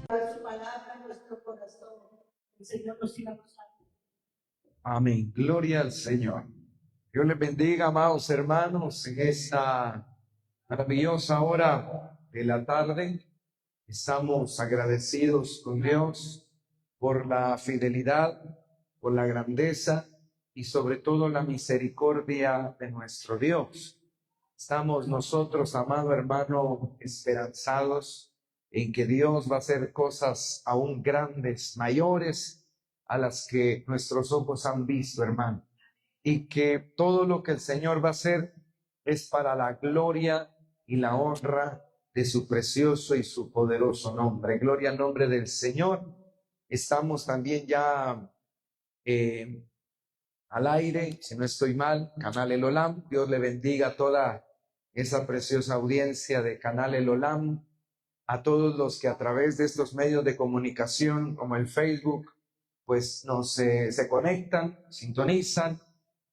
Su palabra en nuestro corazón. El Señor nos siga usando. Amén. Gloria al Señor. Dios les bendiga, amados hermanos, en esta maravillosa hora de la tarde. Estamos agradecidos con Dios por la fidelidad, por la grandeza y sobre todo la misericordia de nuestro Dios. Estamos nosotros, amado hermano, esperanzados en que Dios va a hacer cosas aún grandes, mayores a las que nuestros ojos han visto, hermano. Y que todo lo que el Señor va a hacer es para la gloria y la honra de su precioso y su poderoso nombre. Gloria al nombre del Señor. Estamos también ya al aire, si no estoy mal, Canal El Olam. Dios le bendiga a toda esa preciosa audiencia de Canal El Olam, a todos los que a través de estos medios de comunicación como el Facebook, pues se conectan, sintonizan,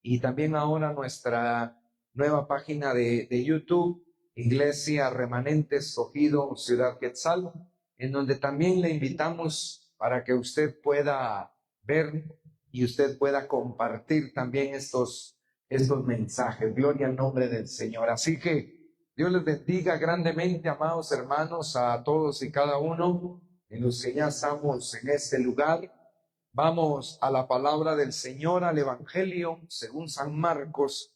y también ahora nuestra nueva página de YouTube, Iglesia Remanente Escogido Ciudad Quetzal, en donde también le invitamos para que usted pueda ver y usted pueda compartir también estos mensajes. Gloria al nombre del Señor. Así que Dios les bendiga grandemente, amados hermanos, a todos y cada uno de los que ya estamos en este lugar. Vamos a la palabra del Señor, al Evangelio según San Marcos,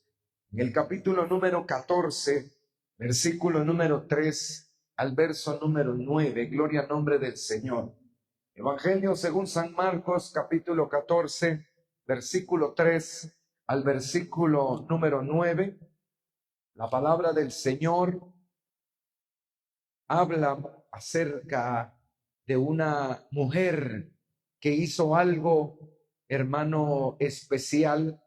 en el capítulo número 14, versículo número 3 al verso número 9. Gloria al nombre del Señor. Evangelio según San Marcos, capítulo 14, versículo 3 al versículo número 9. La palabra del Señor habla acerca de una mujer que hizo algo, hermano, especial,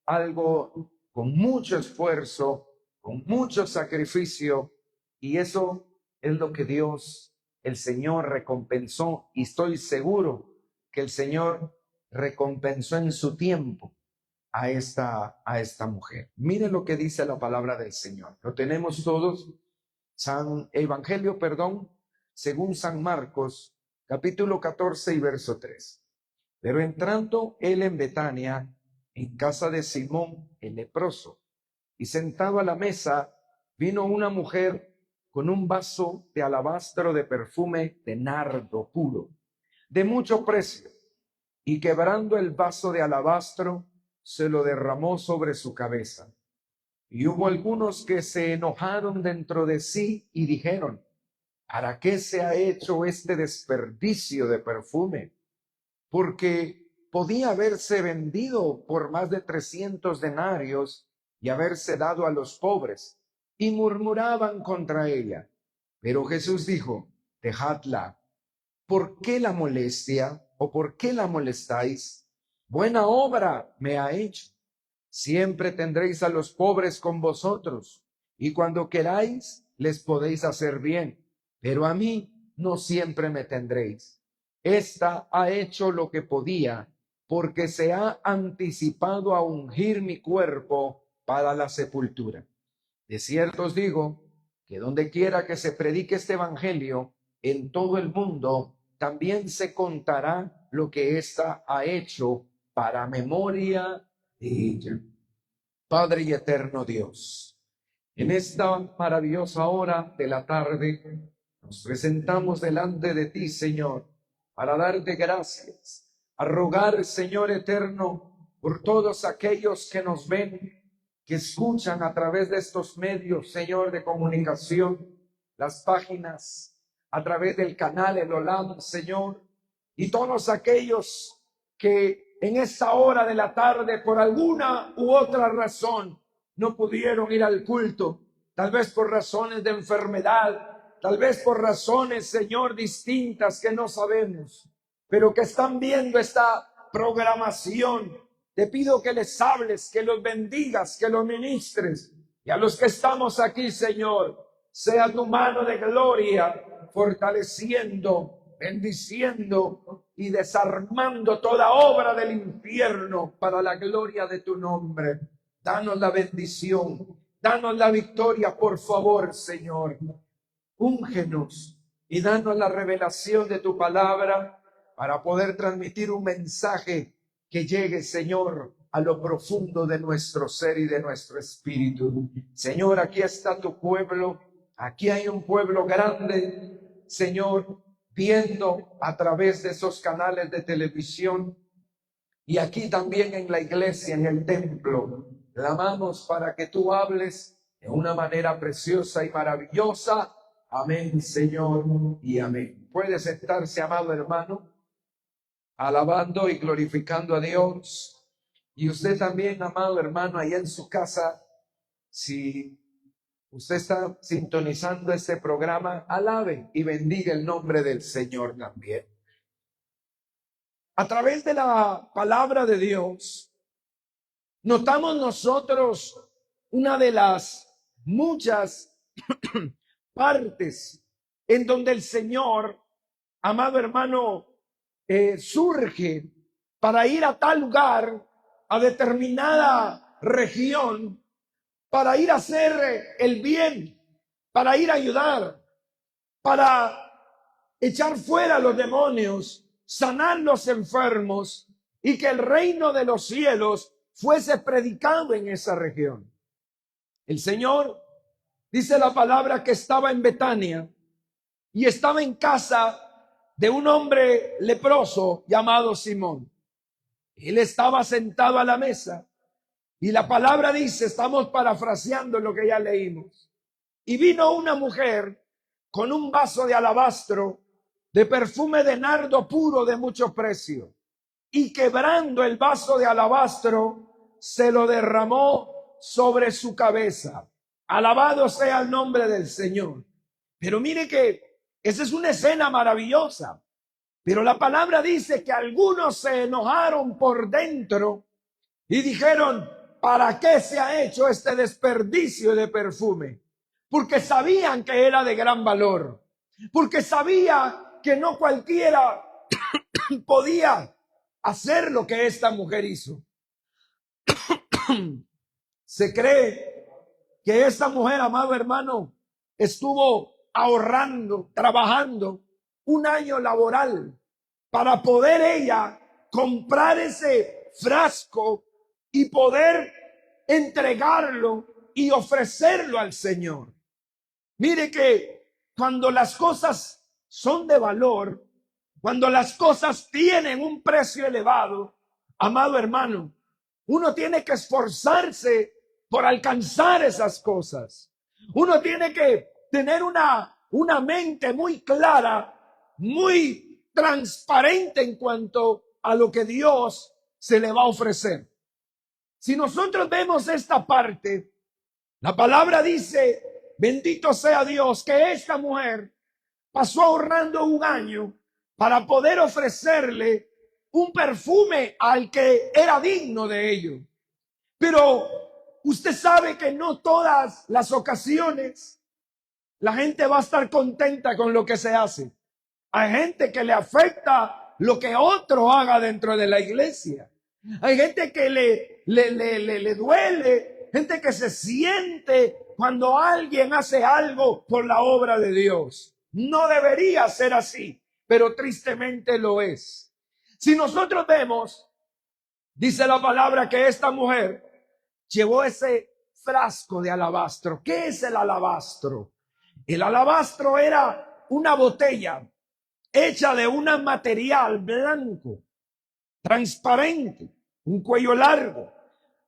algo con mucho esfuerzo, con mucho sacrificio, y eso es lo que Dios, el Señor, recompensó, y estoy seguro que el Señor recompensó en su tiempo a esta mujer. Miren lo que dice la palabra del Señor. Lo tenemos todos. Evangelio, según San Marcos, capítulo 14 y verso 3. Pero entrando él en Betania, en casa de Simón el leproso, y sentado a la mesa, vino una mujer con un vaso de alabastro de perfume de nardo puro, de mucho precio, y quebrando el vaso de alabastro, se lo derramó sobre su cabeza. Y hubo algunos que se enojaron dentro de sí y dijeron: ¿para qué se ha hecho este desperdicio de perfume? Porque podía haberse vendido por más de 300 denarios y haberse dado a los pobres. Y murmuraban contra ella. Pero Jesús dijo: dejadla. ¿Por qué la molestia o por qué la molestáis? Buena obra me ha hecho. Siempre tendréis a los pobres con vosotros, y cuando queráis les podéis hacer bien, pero a mí no siempre me tendréis. Esta ha hecho lo que podía, porque se ha anticipado a ungir mi cuerpo para la sepultura. De cierto os digo que donde quiera que se predique este evangelio en todo el mundo, también se contará lo que ésta ha hecho para memoria de ella. Padre y eterno Dios, en esta maravillosa hora de la tarde, nos presentamos delante de ti, Señor, para darte gracias, a rogar, Señor eterno, por todos aquellos que nos ven, que escuchan a través de estos medios, Señor, de comunicación, las páginas, a través del canal El Olam, Señor, y todos aquellos que en esta hora de la tarde, por alguna u otra razón, no pudieron ir al culto, tal vez por razones de enfermedad, tal vez por razones, Señor, distintas que no sabemos, pero que están viendo esta programación. Te pido que les hables, que los bendigas, que los ministres. Y a los que estamos aquí, Señor, sea tu mano de gloria fortaleciendo, bendiciendo y desarmando toda obra del infierno para la gloria de tu nombre. Danos la bendición, danos la victoria, por favor, Señor. Úngenos, y danos la revelación de tu palabra para poder transmitir un mensaje que llegue, Señor, a lo profundo de nuestro ser y de nuestro espíritu. Señor, aquí está tu pueblo, aquí hay un pueblo grande, Señor, viendo a través de esos canales de televisión y aquí también en la iglesia, en el templo. Clamamos para que tú hables de una manera preciosa y maravillosa. Amén, Señor, y amén. Puede sentarse, amado hermano, alabando y glorificando a Dios. Y usted también, amado hermano, allá en su casa, si usted está sintonizando este programa, alabe y bendiga el nombre del Señor también. A través de la palabra de Dios, notamos nosotros una de las muchas partes en donde el Señor, amado hermano, surge para ir a tal lugar, a determinada región, para ir a hacer el bien, para ir a ayudar, para echar fuera a los demonios, sanar los enfermos y que el reino de los cielos fuese predicado en esa región. El Señor, dice la palabra, que estaba en Betania y estaba en casa de un hombre leproso llamado Simón. Él estaba sentado a la mesa y la palabra dice, estamos parafraseando lo que ya leímos, y vino una mujer con un vaso de alabastro de perfume de nardo puro de mucho precio, y quebrando el vaso de alabastro se lo derramó sobre su cabeza. Alabado sea el nombre del Señor. Pero mire que esa es una escena maravillosa, pero la palabra dice que algunos se enojaron por dentro y dijeron, ¿para qué se ha hecho este desperdicio de perfume? Porque sabían que era de gran valor, porque sabía que no cualquiera podía hacer lo que esta mujer hizo. Se cree que esta mujer, amado hermano, estuvo ahorrando, trabajando un año laboral para poder ella comprar ese frasco y poder entregarlo y ofrecerlo al Señor. Mire que cuando las cosas son de valor, cuando las cosas tienen un precio elevado, amado hermano, uno tiene que esforzarse por alcanzar esas cosas. Uno tiene que tener una mente muy clara, muy transparente en cuanto a lo que Dios se le va a ofrecer. Si nosotros vemos esta parte, la palabra dice, bendito sea Dios, que esta mujer pasó ahorrando un año para poder ofrecerle un perfume al que era digno de ello. Pero usted sabe que no todas las ocasiones la gente va a estar contenta con lo que se hace. Hay gente que le afecta lo que otro haga dentro de la iglesia. Hay gente que le duele, gente que se siente cuando alguien hace algo por la obra de Dios. No debería ser así, pero tristemente lo es. Si nosotros vemos, dice la palabra que esta mujer llevó ese frasco de alabastro. ¿Qué es el alabastro? El alabastro era una botella hecha de un material blanco, transparente, un cuello largo.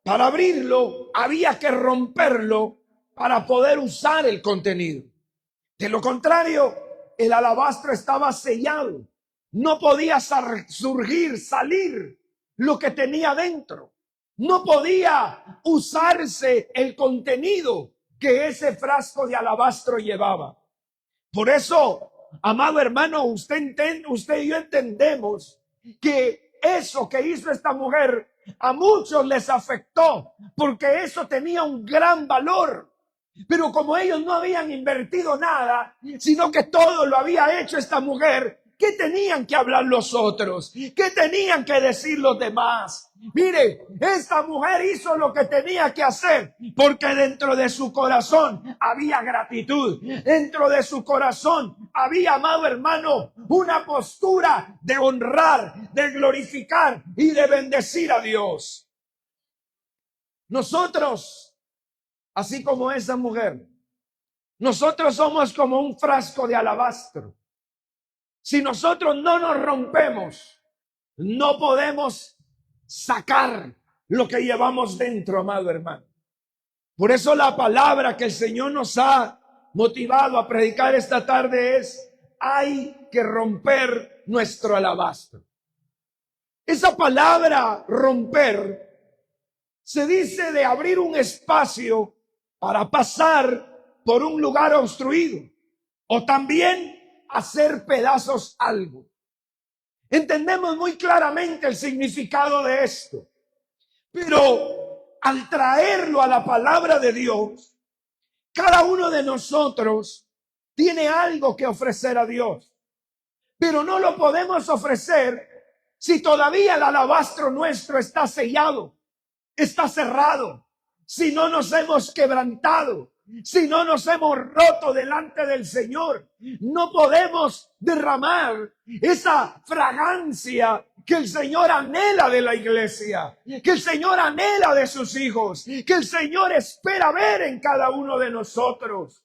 Para abrirlo había que romperlo para poder usar el contenido. De lo contrario, el alabastro estaba sellado. No podía salir lo que tenía dentro. No podía usarse el contenido que ese frasco de alabastro llevaba. Por eso, amado hermano, usted y yo entendemos que eso que hizo esta mujer a muchos les afectó, porque eso tenía un gran valor. Pero como ellos no habían invertido nada, sino que todo lo había hecho esta mujer, ¿qué tenían que hablar los otros? ¿Qué tenían que decir los demás? Mire, esta mujer hizo lo que tenía que hacer porque dentro de su corazón había gratitud. Dentro de su corazón había, amado hermano, una postura de honrar, de glorificar y de bendecir a Dios. Nosotros, así como esa mujer, nosotros somos como un frasco de alabastro. Si nosotros no nos rompemos, no podemos sacar lo que llevamos dentro, amado hermano. Por eso la palabra que el Señor nos ha motivado a predicar esta tarde es: hay que romper nuestro alabastro. Esa palabra romper se dice de abrir un espacio para pasar por un lugar obstruido, o también hacer pedazos algo. Entendemos muy claramente el significado de esto, pero al traerlo a la palabra de Dios, cada uno de nosotros tiene algo que ofrecer a Dios, pero no lo podemos ofrecer si todavía el alabastro nuestro está sellado, está cerrado, si no nos hemos quebrantado, si no nos hemos roto delante del Señor. No podemos derramar esa fragancia que el Señor anhela de la iglesia, que el Señor anhela de sus hijos, que el Señor espera ver en cada uno de nosotros.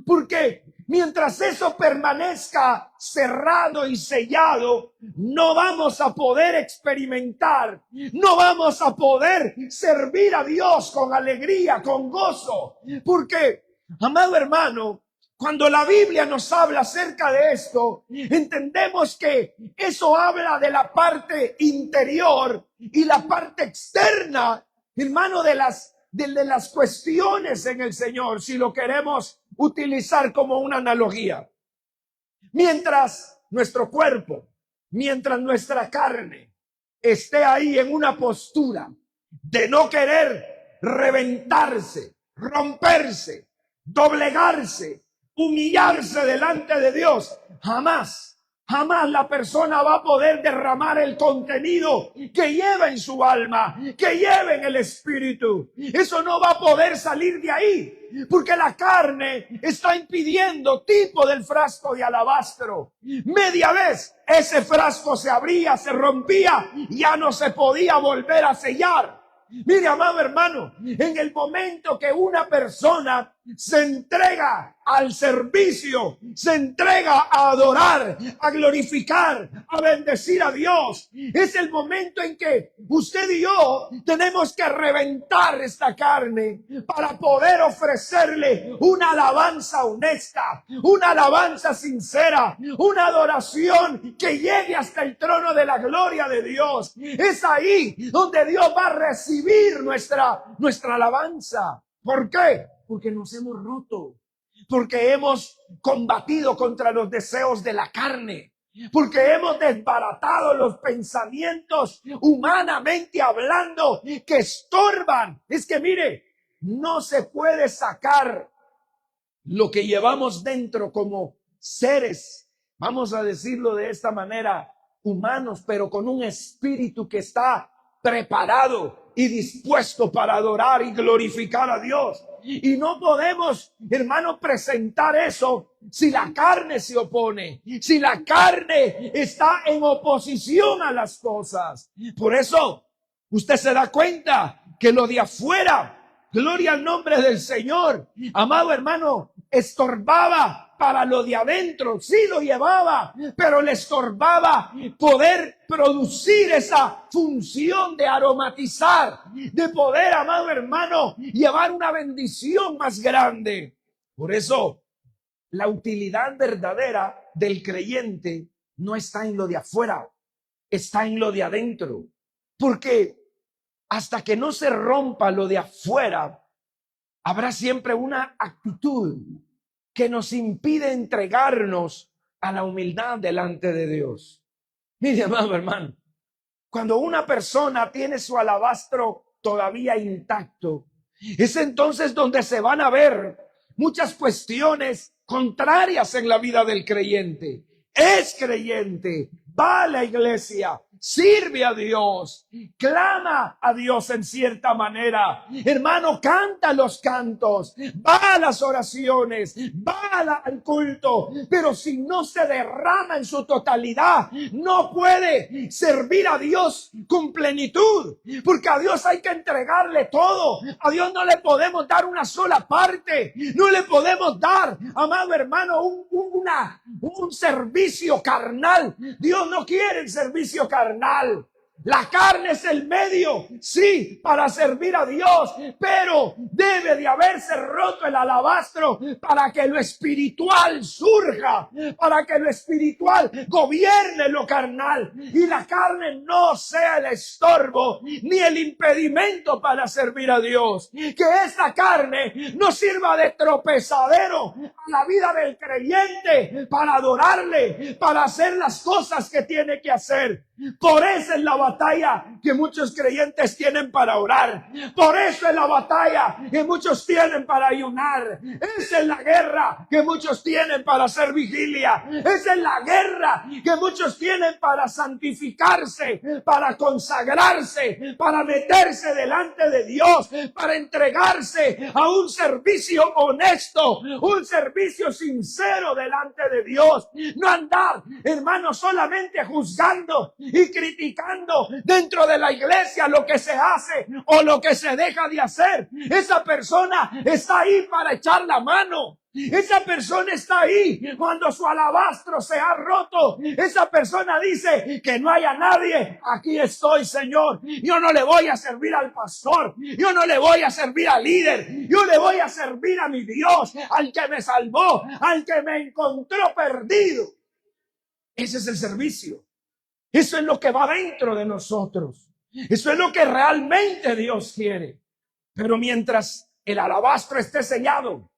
Porque mientras eso permanezca cerrado y sellado, no vamos a poder experimentar, no vamos a poder servir a Dios con alegría, con gozo. Porque, amado hermano, cuando la Biblia nos habla acerca de esto, entendemos que eso habla de la parte interior y la parte externa, hermano, de las cuestiones en el Señor, si lo queremos utilizar como una analogía. Mientras nuestro cuerpo, mientras nuestra carne esté ahí en una postura de no querer reventarse, romperse, doblegarse, humillarse delante de Dios, jamás la persona va a poder derramar el contenido que lleva en su alma, que lleva en el espíritu. Eso no va a poder salir de ahí, porque la carne está impidiendo tipo del frasco de alabastro. Media vez ese frasco se abría, se rompía, ya no se podía volver a sellar. Mire, amado hermano, en el momento que una persona se entrega al servicio, se entrega a adorar, a glorificar, a bendecir a Dios, es el momento en que usted y yo tenemos que reventar esta carne para poder ofrecerle una alabanza honesta, una alabanza sincera, una adoración que llegue hasta el trono de la gloria de Dios. Es ahí donde Dios va a recibir nuestra alabanza. ¿Por qué? Porque nos hemos roto, porque hemos combatido contra los deseos de la carne, porque hemos desbaratado los pensamientos humanamente hablando que estorban. Es que mire, no se puede sacar lo que llevamos dentro como seres, vamos a decirlo de esta manera, humanos, pero con un espíritu que está preparado y dispuesto para adorar y glorificar a Dios. Y no podemos, hermano, presentar eso si la carne se opone, si la carne está en oposición a las cosas. Por eso, usted se da cuenta que lo de afuera, gloria al nombre del Señor, amado hermano, estorbaba para lo de adentro. Sí lo llevaba, pero le estorbaba poder producir esa función de aromatizar, de poder, amado hermano, llevar una bendición más grande. Por eso, la utilidad verdadera del creyente no está en lo de afuera, está en lo de adentro. Porque hasta que no se rompa lo de afuera, habrá siempre una actitud que nos impide entregarnos a la humildad delante de Dios. Mire, amado hermano, cuando una persona tiene su alabastro todavía intacto, es entonces donde se van a ver muchas cuestiones contrarias en la vida del creyente. Es creyente, va a la iglesia, sirve a Dios, clama a Dios en cierta manera. Hermano, canta los cantos, va a las oraciones, va al culto, pero si no se derrama en su totalidad, no puede servir a Dios con plenitud, porque a Dios hay que entregarle todo. A Dios no le podemos dar una sola parte, no le podemos dar, amado hermano, un servicio carnal. Dios no quiere el servicio carnal. La carne es el medio, sí, para servir a Dios, pero debe de haberse roto el alabastro para que lo espiritual surja, para que lo espiritual gobierne lo carnal y la carne no sea el estorbo ni el impedimento para servir a Dios. Que esta carne no sirva de tropezadero a la vida del creyente para adorarle, para hacer las cosas que tiene que hacer. Por eso es la batalla que muchos creyentes tienen para orar. Por eso es la batalla que muchos tienen para ayunar. Esa es la guerra que muchos tienen para hacer vigilia. Esa es la guerra que muchos tienen para santificarse, para consagrarse, para meterse delante de Dios, para entregarse a un servicio honesto, un servicio sincero delante de Dios. No andar, hermanos, solamente juzgando y criticando dentro de la iglesia lo que se hace o lo que se deja de hacer. Esa persona está ahí para echar la mano. Esa persona está ahí cuando su alabastro se ha roto. Esa persona dice que no haya nadie. Aquí estoy, Señor. Yo no le voy a servir al pastor. Yo no le voy a servir al líder. Yo le voy a servir a mi Dios, al que me salvó, al que me encontró perdido. Ese es el servicio. Eso es lo que va dentro de nosotros. Eso es lo que realmente Dios quiere. Pero mientras el alabastro esté sellado,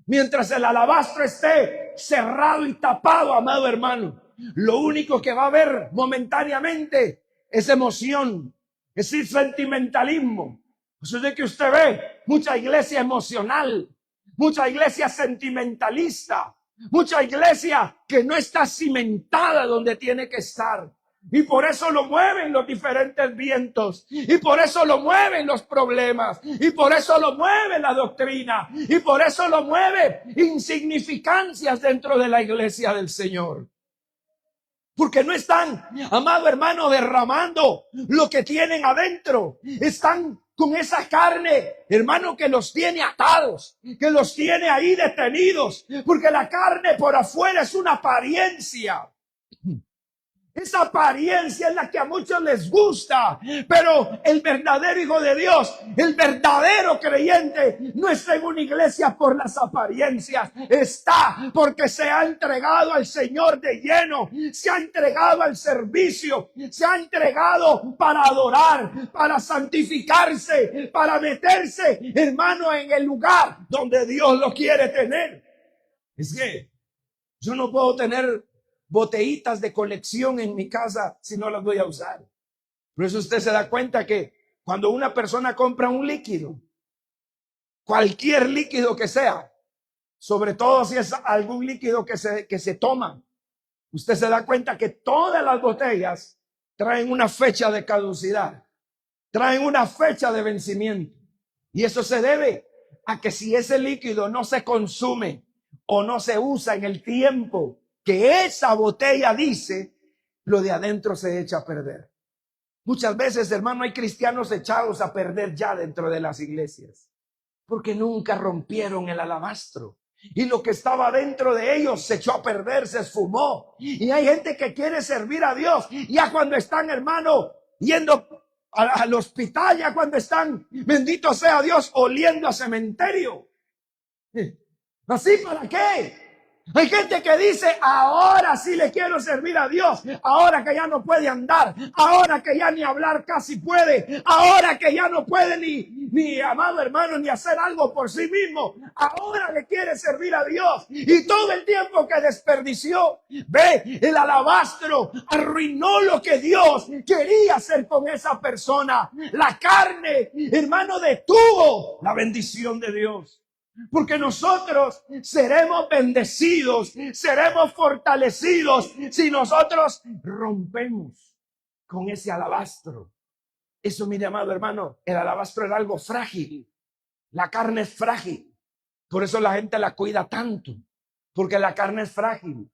mientras el alabastro esté cerrado y tapado, amado hermano, lo único que va a haber momentáneamente es emoción, es sentimentalismo. Eso es de que usted ve mucha iglesia emocional, mucha iglesia sentimentalista, mucha iglesia que no está cimentada donde tiene que estar. Y por eso lo mueven los diferentes vientos. Y por eso lo mueven los problemas. Y por eso lo mueve la doctrina. Y por eso lo mueve insignificancias dentro de la iglesia del Señor. Porque no están, amado hermano, derramando lo que tienen adentro. Están con esa carne, hermano, que los tiene atados, que los tiene ahí detenidos. Porque la carne por afuera es una apariencia. Esa apariencia es la que a muchos les gusta, pero el verdadero hijo de Dios, el verdadero creyente, no está en una iglesia por las apariencias, está porque se ha entregado al Señor de lleno, se ha entregado al servicio, se ha entregado para adorar, para santificarse, para meterse, hermano, en el lugar donde Dios lo quiere tener. Es que yo no puedo tener botellitas de colección en mi casa si no las voy a usar. Por eso usted se da cuenta que cuando una persona compra un líquido, cualquier líquido que sea, sobre todo si es algún líquido que se toma, usted se da cuenta que todas las botellas traen una fecha de caducidad, traen una fecha de vencimiento. Y eso se debe a que si ese líquido no se consume o no se usa en el tiempo que esa botella dice, lo de adentro se echa a perder. Muchas veces, hermano, hay cristianos echados a perder ya dentro de las iglesias, porque nunca rompieron el alabastro. Y lo que estaba dentro de ellos se echó a perder, se esfumó. Y hay gente que quiere servir a Dios, ya cuando están, hermano, yendo al hospital, ya cuando están, bendito sea Dios, oliendo a cementerio. ¿Así para qué? Hay gente que dice, ahora sí le quiero servir a Dios, ahora que ya no puede andar, ahora que ya ni hablar casi puede, ahora que ya no puede ni amado hermano, ni hacer algo por sí mismo, ahora le quiere servir a Dios. Y todo el tiempo que desperdició, ve, el alabastro arruinó lo que Dios quería hacer con esa persona. La carne, hermano, detuvo la bendición de Dios. Porque nosotros seremos bendecidos, seremos fortalecidos si nosotros rompemos con ese alabastro. Eso, mi amado hermano, el alabastro era algo frágil. La carne es frágil. Por eso la gente la cuida tanto. Porque la carne es frágil.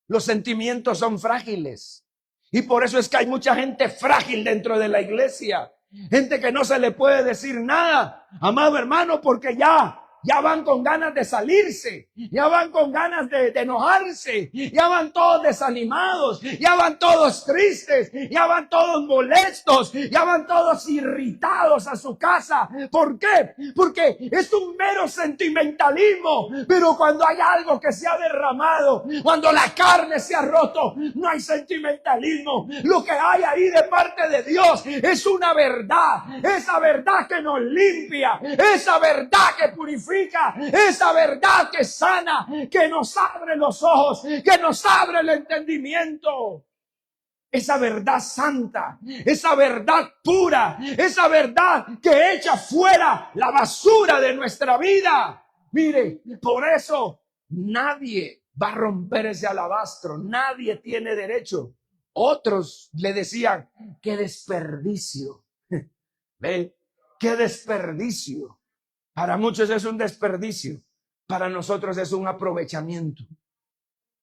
Los sentimientos son frágiles. Y por eso es que hay mucha gente frágil dentro de la iglesia. Gente que no se le puede decir nada, amado hermano, porque ya van con ganas de salirse, ya van con ganas de enojarse, ya van todos desanimados, ya van todos tristes, ya van todos molestos, ya van todos irritados a su casa. ¿Por qué? Porque es un mero sentimentalismo, pero cuando hay algo que se ha derramado, cuando la carne se ha roto, no hay sentimentalismo. Lo que hay ahí de parte de Dios es una verdad, esa verdad que nos limpia, esa verdad que purifica, esa verdad que sana, que nos abre los ojos, que nos abre el entendimiento. Esa verdad santa, esa verdad pura, esa verdad que echa fuera la basura de nuestra vida. Mire, por eso nadie va a romper ese alabastro, nadie tiene derecho. Otros le decían, qué desperdicio. ¿Ve? Qué desperdicio. Para muchos es un desperdicio, para nosotros es un aprovechamiento.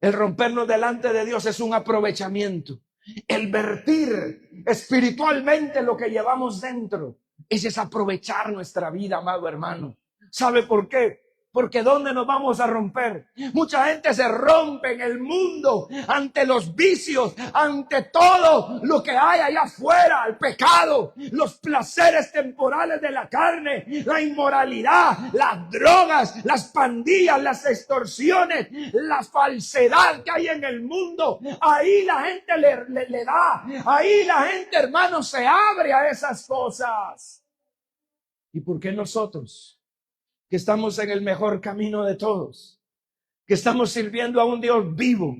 El rompernos delante de Dios es un aprovechamiento. El vertir espiritualmente lo que llevamos dentro, ese es aprovechar nuestra vida, amado hermano. ¿Sabe por qué? Porque ¿dónde nos vamos a romper? Mucha gente se rompe en el mundo ante los vicios, ante todo lo que hay allá afuera, el pecado, los placeres temporales de la carne, la inmoralidad, las drogas, las pandillas, las extorsiones, la falsedad que hay en el mundo. Ahí la gente le da, ahí la gente, hermano, se abre a esas cosas. ¿Y por qué nosotros, que estamos en el mejor camino de todos, que estamos sirviendo a un Dios vivo,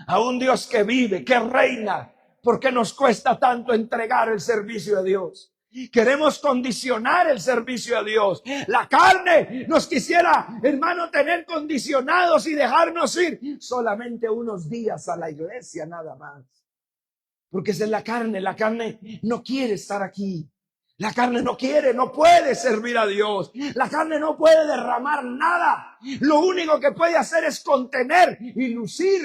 a un Dios que vive, que reina, por qué nos cuesta tanto entregar el servicio a Dios? Queremos condicionar el servicio a Dios. La carne nos quisiera, hermano, tener condicionados y dejarnos ir solamente unos días a la iglesia nada más. Porque esa es la carne no quiere estar aquí. La carne no quiere, no puede servir a Dios. La carne no puede derramar nada. Lo único que puede hacer es contener y lucir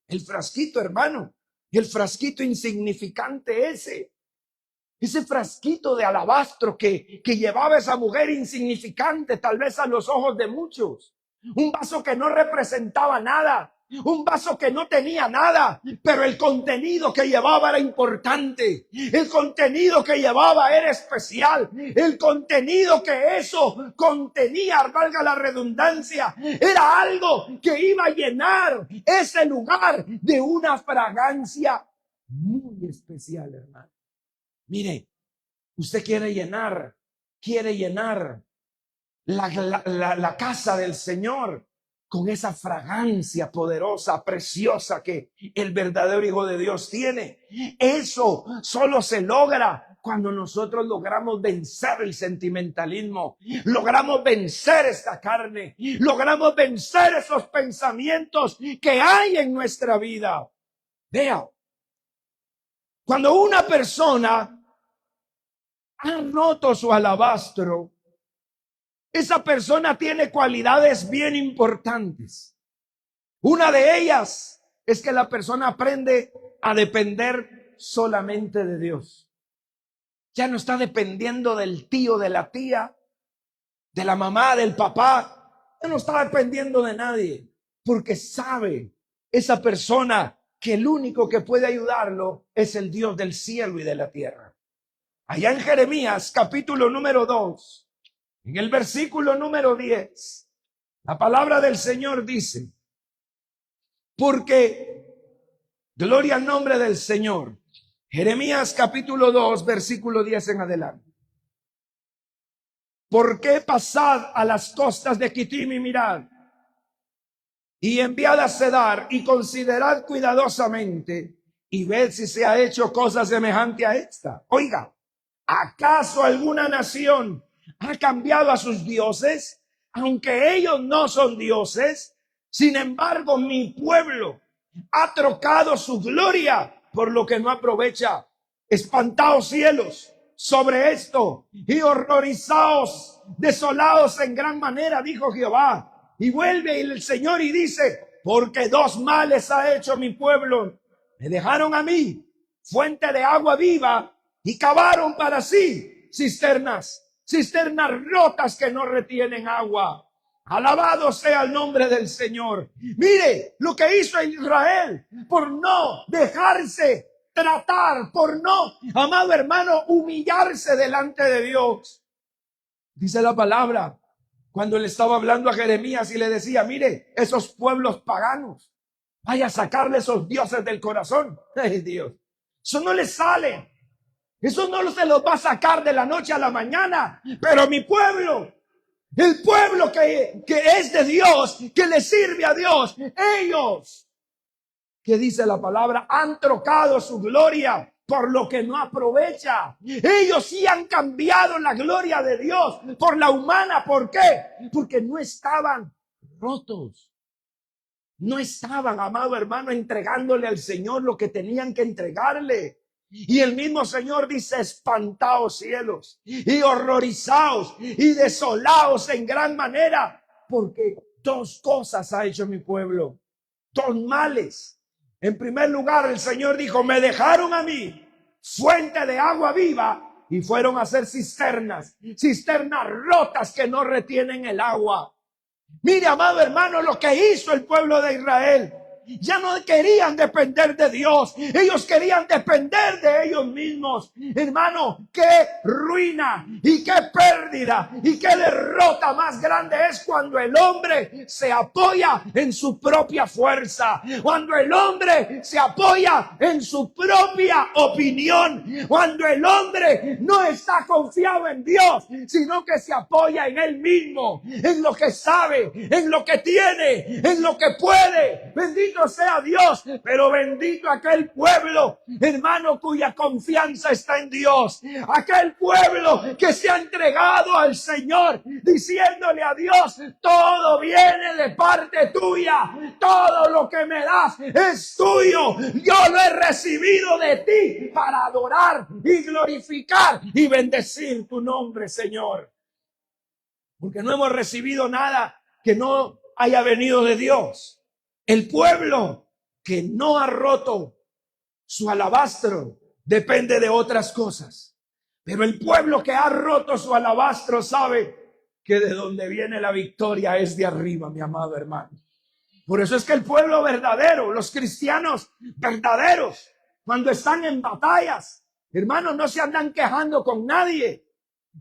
el frasquito, hermano. Y el frasquito insignificante ese frasquito de alabastro que llevaba esa mujer insignificante, tal vez a los ojos de muchos. Un vaso que no representaba nada. Un vaso que no tenía nada, pero el contenido que llevaba era importante. El contenido que llevaba era especial. El contenido que eso contenía, valga la redundancia, era algo que iba a llenar ese lugar de una fragancia muy especial, hermano. Mire, usted quiere llenar la casa del Señor con esa fragancia poderosa, preciosa que el verdadero Hijo de Dios tiene. Eso solo se logra cuando nosotros logramos vencer el sentimentalismo, logramos vencer esta carne, logramos vencer esos pensamientos que hay en nuestra vida. Vea, cuando una persona ha roto su alabastro, esa persona tiene cualidades bien importantes. Una de ellas es que la persona aprende a depender solamente de Dios. Ya no está dependiendo del tío, de la tía, de la mamá, del papá. Ya no está dependiendo de nadie, porque sabe esa persona que el único que puede ayudarlo es el Dios del cielo y de la tierra. Allá en Jeremías, capítulo número 2, en el versículo número 10, la palabra del Señor dice, porque, gloria al nombre del Señor, Jeremías capítulo 2, versículo 10 en adelante. ¿Por qué pasad a las costas de Quitim y mirad? Y enviad a Cedar y considerad cuidadosamente y ved si se ha hecho cosa semejante a esta. Oiga, ¿acaso alguna nación ha cambiado a sus dioses? aunque ellos no son dioses, sin embargo mi pueblo ha trocado su gloria por lo que no aprovecha. Espantaos cielos sobre esto y horrorizaos, desolados en gran manera, dijo Jehová. Y vuelve el Señor y dice, porque dos males ha hecho mi pueblo. Me dejaron a mí fuente de agua viva y cavaron para sí cisternas rotas que no retienen agua. Alabado sea el nombre del Señor. Mire lo que hizo Israel por no dejarse tratar, por no, amado hermano, humillarse delante de Dios. Dice la palabra, cuando le estaba hablando a Jeremías y le decía, mire, esos pueblos paganos, vaya a sacarle esos dioses del corazón. Ay, Dios, eso no les sale. Eso no se los va a sacar de la noche a la mañana. Pero mi pueblo, el pueblo que es de Dios, que le sirve a Dios, ellos, que dice la palabra, han trocado su gloria por lo que no aprovecha. Ellos sí han cambiado la gloria de Dios por la humana. ¿Por qué? Porque no estaban rotos. No estaban, amado hermano, entregándole al Señor lo que tenían que entregarle. Y el mismo Señor dice, espantaos cielos y horrorizaos y desolaos en gran manera, porque dos cosas ha hecho mi pueblo, dos males. En primer lugar, el Señor dijo, me dejaron a mí fuente de agua viva y fueron a hacer cisternas rotas que no retienen el agua. Mire, amado hermano, lo que hizo el pueblo de Israel. Ya no querían depender de Dios. Ellos querían depender de ellos mismos. Hermano, qué ruina y qué pérdida y qué derrota más grande es cuando el hombre se apoya en su propia fuerza. Cuando el hombre se apoya en su propia opinión. Cuando el hombre no está confiado en Dios, sino que se apoya en él mismo, en lo que sabe, en lo que tiene, en lo que puede. Bendito sea Dios, pero bendito aquel pueblo, hermano, cuya confianza está en Dios. Aquel pueblo que se ha entregado al Señor, diciéndole a Dios, todo viene de parte tuya, todo lo que me das es tuyo. Yo lo he recibido de ti para adorar y glorificar y bendecir tu nombre, Señor. Porque no hemos recibido nada que no haya venido de Dios. El pueblo que no ha roto su alabastro depende de otras cosas. Pero el pueblo que ha roto su alabastro sabe que de donde viene la victoria es de arriba, mi amado hermano. Por eso es que el pueblo verdadero, los cristianos verdaderos, cuando están en batallas, hermanos, no se andan quejando con nadie.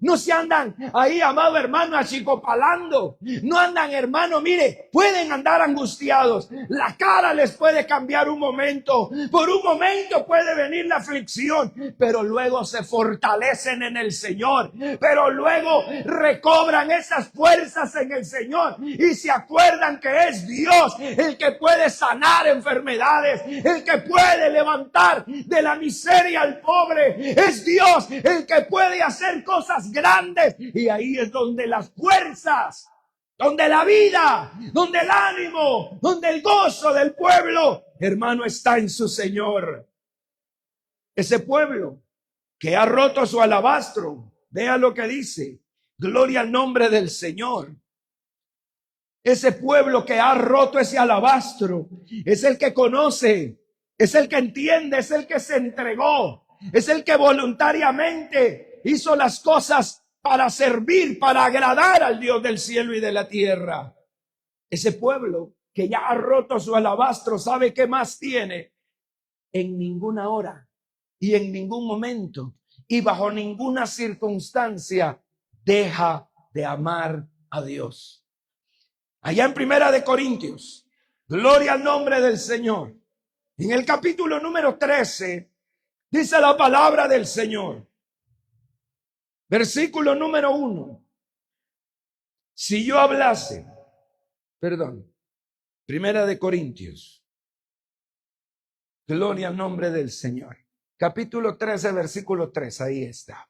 No se andan ahí, amado hermano, achicopalando. No andan, hermano, mire, pueden andar angustiados. La cara les puede cambiar un momento. Por un momento puede venir la aflicción, pero luego se fortalecen en el Señor. Pero luego recobran esas fuerzas en el Señor y se acuerdan que es Dios el que puede sanar enfermedades, el que puede levantar de la miseria al pobre. Es Dios el que puede hacer cosas grandes, y ahí es donde las fuerzas, donde la vida, donde el ánimo, donde el gozo del pueblo, hermano, está en su Señor. Ese pueblo que ha roto su alabastro, vea lo que dice, gloria al nombre del Señor. Ese pueblo que ha roto ese alabastro es el que conoce, es el que entiende, es el que se entregó, es el que voluntariamente hizo las cosas para servir, para agradar al Dios del cielo y de la tierra. Ese pueblo que ya ha roto su alabastro, ¿sabe qué más tiene? En ninguna hora y en ningún momento y bajo ninguna circunstancia deja de amar a Dios. Allá en Primera de Corintios, gloria al nombre del Señor. En el capítulo número 13, dice la palabra del Señor. Versículo número 1. Si yo hablase, Primera de Corintios. Gloria al nombre del Señor. Capítulo 13, versículo 3, ahí está.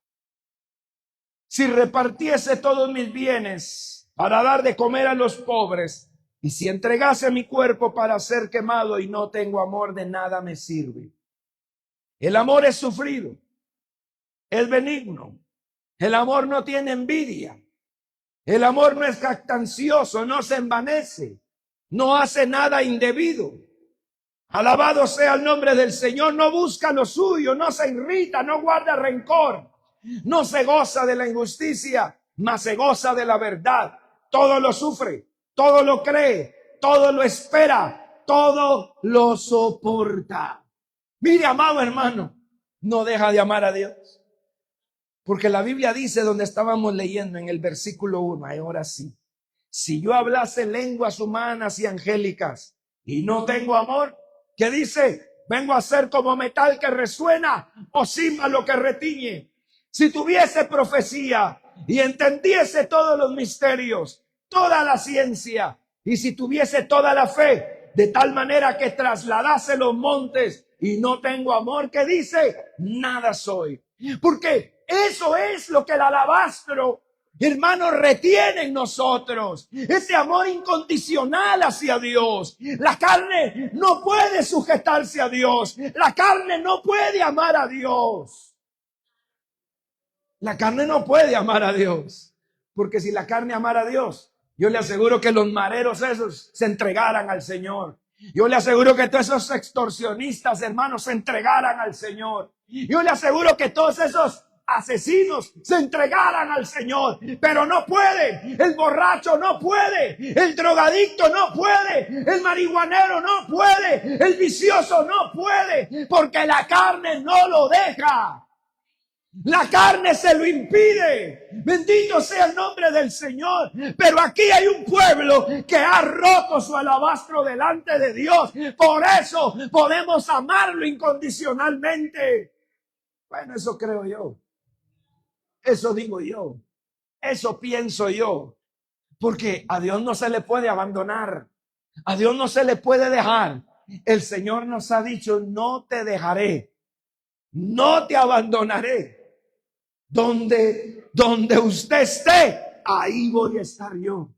Si repartiese todos mis bienes para dar de comer a los pobres. Y si entregase mi cuerpo para ser quemado y no tengo amor, de nada me sirve. El amor es sufrido, es benigno. El amor no tiene envidia. El amor no es jactancioso, no se envanece, no hace nada indebido. Alabado sea el nombre del Señor. No busca lo suyo, no se irrita, no guarda rencor, no se goza de la injusticia, mas se goza de la verdad. Todo lo sufre, todo lo cree, todo lo espera, todo lo soporta. Mire, amado hermano, no deja de amar a Dios. Porque la Biblia dice, donde estábamos leyendo en el versículo 1, ahora sí, si yo hablase lenguas humanas y angélicas y no tengo amor, ¿qué dice? Vengo a ser como metal que resuena o címbalo que retiñe. Si tuviese profecía y entendiese todos los misterios, toda la ciencia, y si tuviese toda la fe, de tal manera que trasladase los montes y no tengo amor, ¿qué dice? Nada soy. Porque eso es lo que el alabastro, hermano, retiene en nosotros. Ese amor incondicional hacia Dios. La carne no puede sujetarse a Dios. La carne no puede amar a Dios. La carne no puede amar a Dios. Porque si la carne amara a Dios, yo le aseguro que los mareros esos se entregaran al Señor. Yo le aseguro que todos esos extorsionistas, hermanos, se entregaran al Señor. Yo le aseguro que todos esos asesinos se entregaran al Señor, pero no puede. El borracho no puede, el drogadicto no puede, el marihuanero no puede, el vicioso no puede, porque la carne no lo deja. La carne se lo impide. Bendito sea el nombre del Señor. Pero aquí hay un pueblo que ha roto su alabastro delante de Dios. Por eso podemos amarlo incondicionalmente. Bueno, eso creo yo. Eso digo yo. Eso pienso yo. Porque a Dios no se le puede abandonar. A Dios no se le puede dejar. El Señor nos ha dicho, no te dejaré. No te abandonaré. Donde usted esté, ahí voy a estar yo.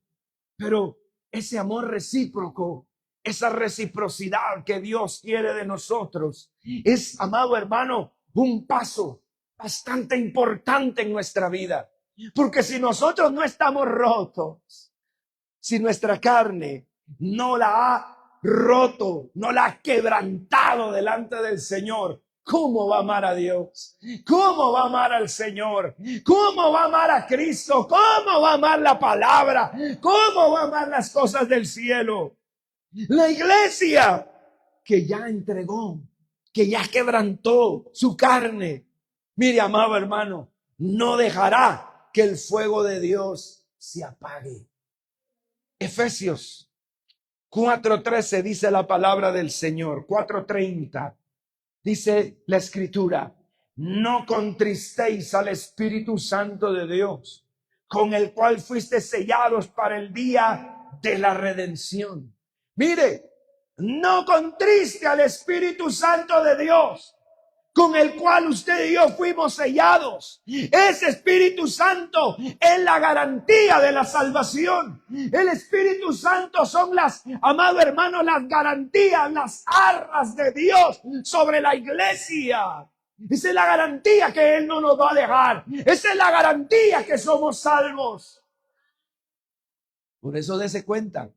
Pero ese amor recíproco, esa reciprocidad que Dios quiere de nosotros, es, amado hermano, un paso bastante importante en nuestra vida. Porque si nosotros no estamos rotos, si nuestra carne no la ha roto, no la ha quebrantado delante del Señor, ¿cómo va a amar a Dios? ¿Cómo va a amar al Señor? ¿Cómo va a amar a Cristo? ¿Cómo va a amar la palabra? ¿Cómo va a amar las cosas del cielo? La iglesia que ya entregó, que ya quebrantó su carne. Mire, amado hermano, no dejará que el fuego de Dios se apague. Efesios 4:13 dice la palabra del Señor. 4:30 dice la Escritura: no contristéis al Espíritu Santo de Dios, con el cual fuiste sellados para el día de la redención. Mire, no contriste al Espíritu Santo de Dios, con el cual usted y yo fuimos sellados. Ese Espíritu Santo es la garantía de la salvación. El Espíritu Santo son amado hermano, las garantías, las arras de Dios sobre la iglesia. Esa es la garantía que Él no nos va a dejar. Esa es la garantía que somos salvos. Por eso dése cuenta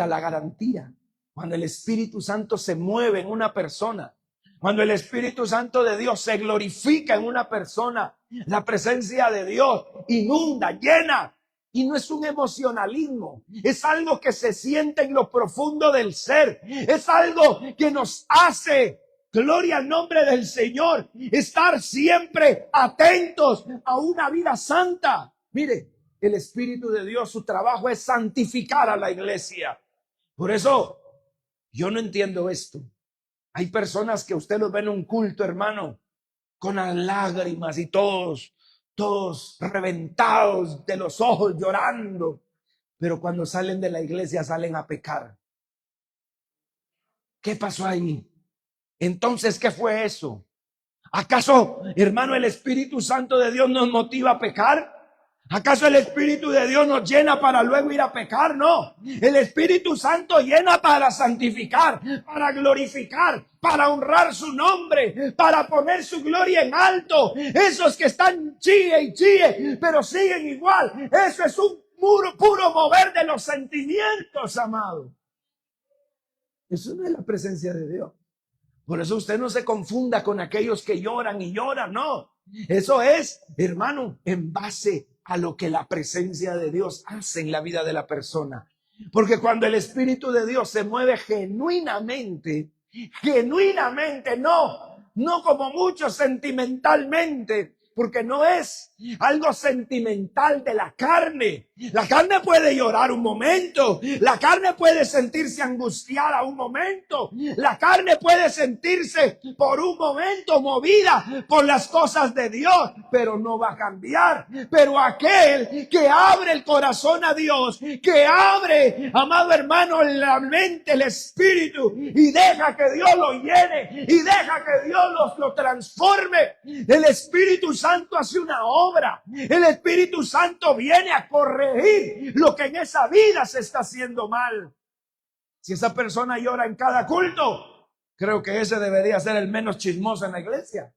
la garantía. Cuando el Espíritu Santo se mueve en una persona, cuando el Espíritu Santo de Dios se glorifica en una persona, la presencia de Dios inunda, llena. Y no es un emocionalismo, es algo que se siente en lo profundo del ser. Es algo que nos hace, gloria al nombre del Señor, estar siempre atentos a una vida santa. Mire, el Espíritu de Dios, su trabajo es santificar a la iglesia. Por eso, yo no entiendo esto. Hay personas que usted los ve en un culto, hermano, con las lágrimas y todos reventados de los ojos, llorando. Pero cuando salen de la iglesia salen a pecar. ¿Qué pasó ahí? Entonces, ¿qué fue eso? ¿Acaso, hermano, el Espíritu Santo de Dios nos motiva a pecar? ¿Acaso el Espíritu de Dios nos llena para luego ir a pecar? No. El Espíritu Santo llena para santificar, para glorificar, para honrar su nombre, para poner su gloria en alto. Esos que están chille y chille, pero siguen igual. Eso es un puro mover de los sentimientos, amado. Eso no es la presencia de Dios. Por eso usted no se confunda con aquellos que lloran y lloran, no. Eso es, hermano, en base a lo que la presencia de Dios hace en la vida de la persona. Porque cuando el Espíritu de Dios se mueve genuinamente, no como muchos sentimentalmente, porque no es algo sentimental de la carne. La carne puede llorar un momento, la carne puede sentirse angustiada un momento, la carne puede sentirse por un momento movida por las cosas de Dios, pero no va a cambiar. Pero aquel que abre el corazón a Dios, que abre, amado hermano, la mente, el espíritu, y deja que Dios lo llene, y deja que Dios lo transforme, el Espíritu Santo hace una obra. El Espíritu Santo viene a corregir lo que en esa vida se está haciendo mal. Si esa persona llora en cada culto, creo que ese debería ser el menos chismoso en la iglesia.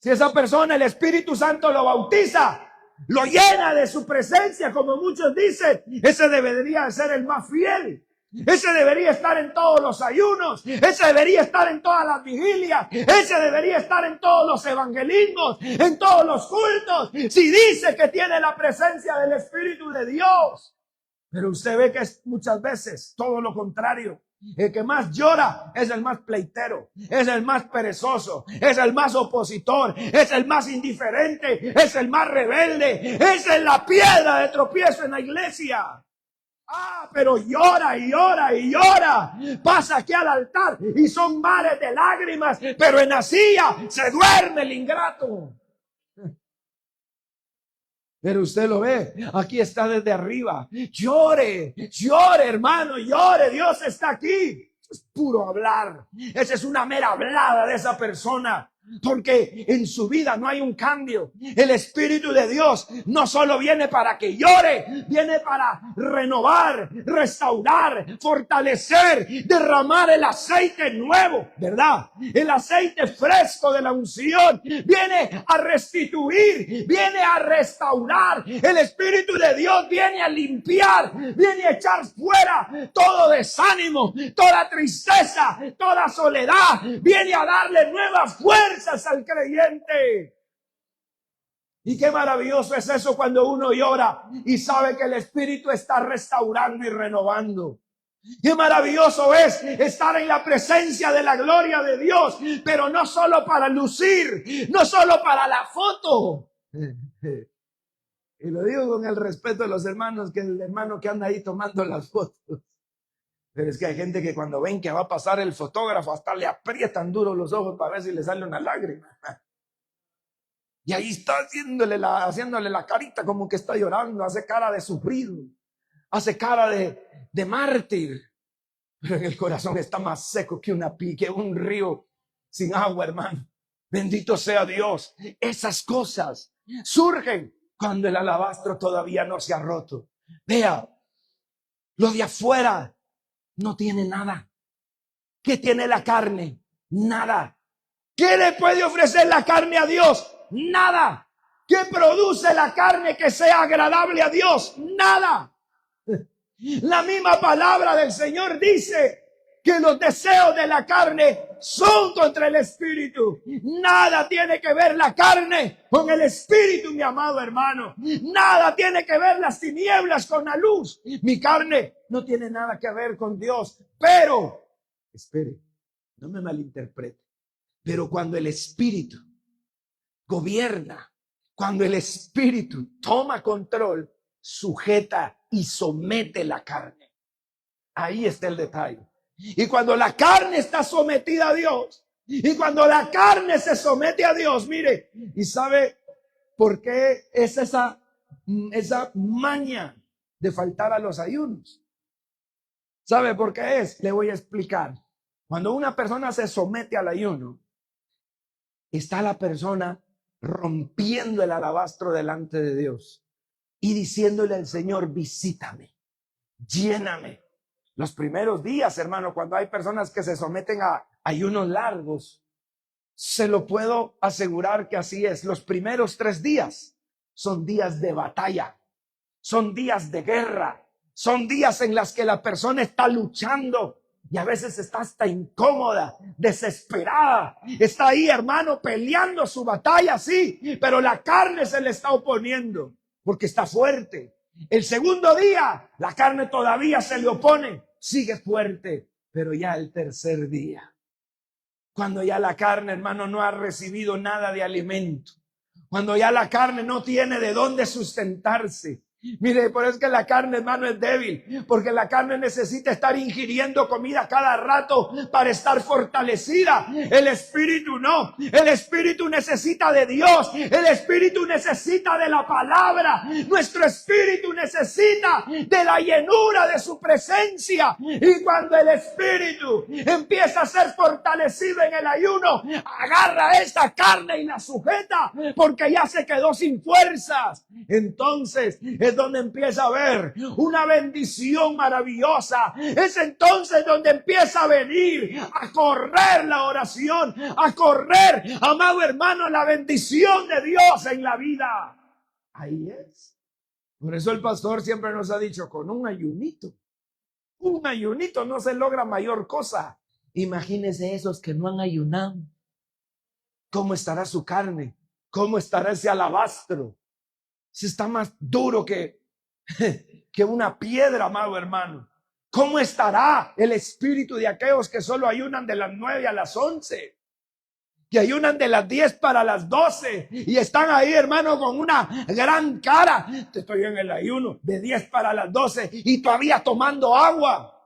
Si esa persona el Espíritu Santo lo bautiza, lo llena de su presencia, como muchos dicen, ese debería ser el más fiel. Ese debería estar en todos los ayunos, ese debería estar en todas las vigilias, ese debería estar en todos los evangelismos, en todos los cultos, si dice que tiene la presencia del Espíritu de Dios. Pero usted ve que es muchas veces todo lo contrario. El que más llora es el más pleitero, es el más perezoso, es el más opositor, es el más indiferente, es el más rebelde, esa es la piedra de tropiezo en la iglesia. Pero llora y llora y llora. Pasa aquí al altar y son mares de lágrimas, pero en la silla se duerme el ingrato. Pero usted lo ve, aquí está desde arriba. Llore, llore, hermano, llore. Dios está aquí. Es puro hablar. Esa es una mera hablada de esa persona. Porque en su vida no hay un cambio. El Espíritu de Dios no solo viene para que llore, viene para renovar, restaurar, fortalecer, derramar el aceite nuevo, ¿verdad? El aceite fresco de la unción viene a restituir, viene a restaurar. El Espíritu de Dios viene a limpiar, viene a echar fuera todo desánimo, toda tristeza, toda soledad, viene a darle nuevas fuerzas al creyente. Y qué maravilloso es eso cuando uno llora y sabe que el Espíritu está restaurando y renovando. Qué maravilloso es estar en la presencia de la gloria de Dios, pero no solo para lucir, no solo para la foto. Y lo digo con el respeto de los hermanos, que el hermano que anda ahí tomando las fotos. Pero es que hay gente que cuando ven que va a pasar el fotógrafo, hasta le aprietan duro los ojos para ver si le sale una lágrima. Y ahí está haciéndole la carita como que está llorando, hace cara de sufrido, hace cara de mártir. Pero en el corazón está más seco que un río sin agua, hermano. Bendito sea Dios. Esas cosas surgen cuando el alabastro todavía no se ha roto. Vea, lo de afuera no tiene nada. ¿Qué tiene la carne? Nada. ¿Qué le puede ofrecer la carne a Dios? Nada. ¿Qué produce la carne que sea agradable a Dios? Nada. La misma palabra del Señor dice que los deseos de la carne son contra el Espíritu. Nada tiene que ver la carne con el Espíritu, mi amado hermano. Nada tiene que ver las tinieblas con la luz. Mi carne no tiene nada que ver con Dios. Pero, espere, no me malinterprete. Pero cuando el Espíritu gobierna, cuando el Espíritu toma control, sujeta y somete la carne. Ahí está el detalle. Y cuando la carne está sometida a Dios, y cuando la carne se somete a Dios, mire, ¿y sabe por qué es esa maña de faltar a los ayunos? ¿Sabe por qué es? Le voy a explicar. Cuando una persona se somete al ayuno, está la persona rompiendo el alabastro delante de Dios y diciéndole al Señor, visítame, lléname. Los primeros días, hermano, cuando hay personas que se someten a ayunos largos, se lo puedo asegurar que así es. Los primeros 3 días son días de batalla, son días de guerra, son días en las que la persona está luchando y a veces está hasta incómoda, desesperada. Está ahí, hermano, peleando su batalla, sí, pero la carne se le está oponiendo porque está fuerte. El segundo día, la carne todavía se le opone, sigue fuerte, pero ya el tercer día, cuando ya la carne, hermano, no ha recibido nada de alimento, cuando ya la carne no tiene de dónde sustentarse. Mire, por eso es que la carne, hermano, es débil, porque la carne necesita estar ingiriendo comida cada rato para estar fortalecida. El espíritu no, el espíritu necesita de Dios, el espíritu necesita de la palabra, nuestro espíritu necesita de la llenura de su presencia. Y cuando el espíritu empieza a ser fortalecido en el ayuno, agarra esta carne y la sujeta, porque ya se quedó sin fuerzas. Entonces es donde empieza a haber una bendición maravillosa. Es entonces donde empieza a venir, a correr la oración, a correr, amado hermano, la bendición de Dios en la vida. Ahí es. Por eso el pastor siempre nos ha dicho, con un ayunito no se logra mayor cosa. Imagínense esos que no han ayunado. ¿Cómo estará su carne? ¿Cómo estará ese alabastro? Si está más duro que una piedra, amado hermano. ¿Cómo estará el espíritu de aquellos que solo ayunan de las 9 a las 11? Que ayunan de las 10 para las 12 y están ahí, hermano, con una gran cara. Estoy en el ayuno de 10 para las 12 y todavía tomando agua.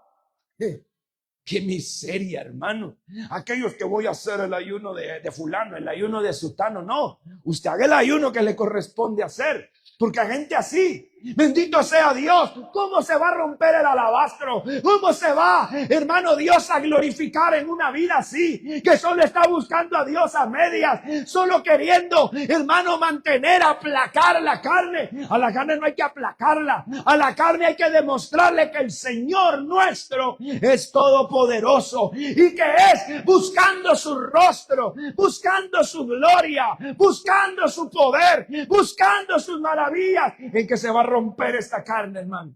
Qué miseria, hermano. Aquellos que voy a hacer el ayuno de fulano, el ayuno de sutano, no. Usted haga el ayuno que le corresponde hacer. Porque hay gente así, bendito sea Dios, ¿cómo se va a romper el alabastro? ¿Cómo se va, hermano Dios, a glorificar en una vida así? Que solo está buscando a Dios a medias, solo queriendo, hermano, mantener, aplacar la carne. A la carne no hay que aplacarla, a la carne hay que demostrarle que el Señor nuestro es todopoderoso y que es buscando su rostro, buscando su gloria, buscando su poder, buscando sus maravillas, en que se va a romper esta carne, hermano.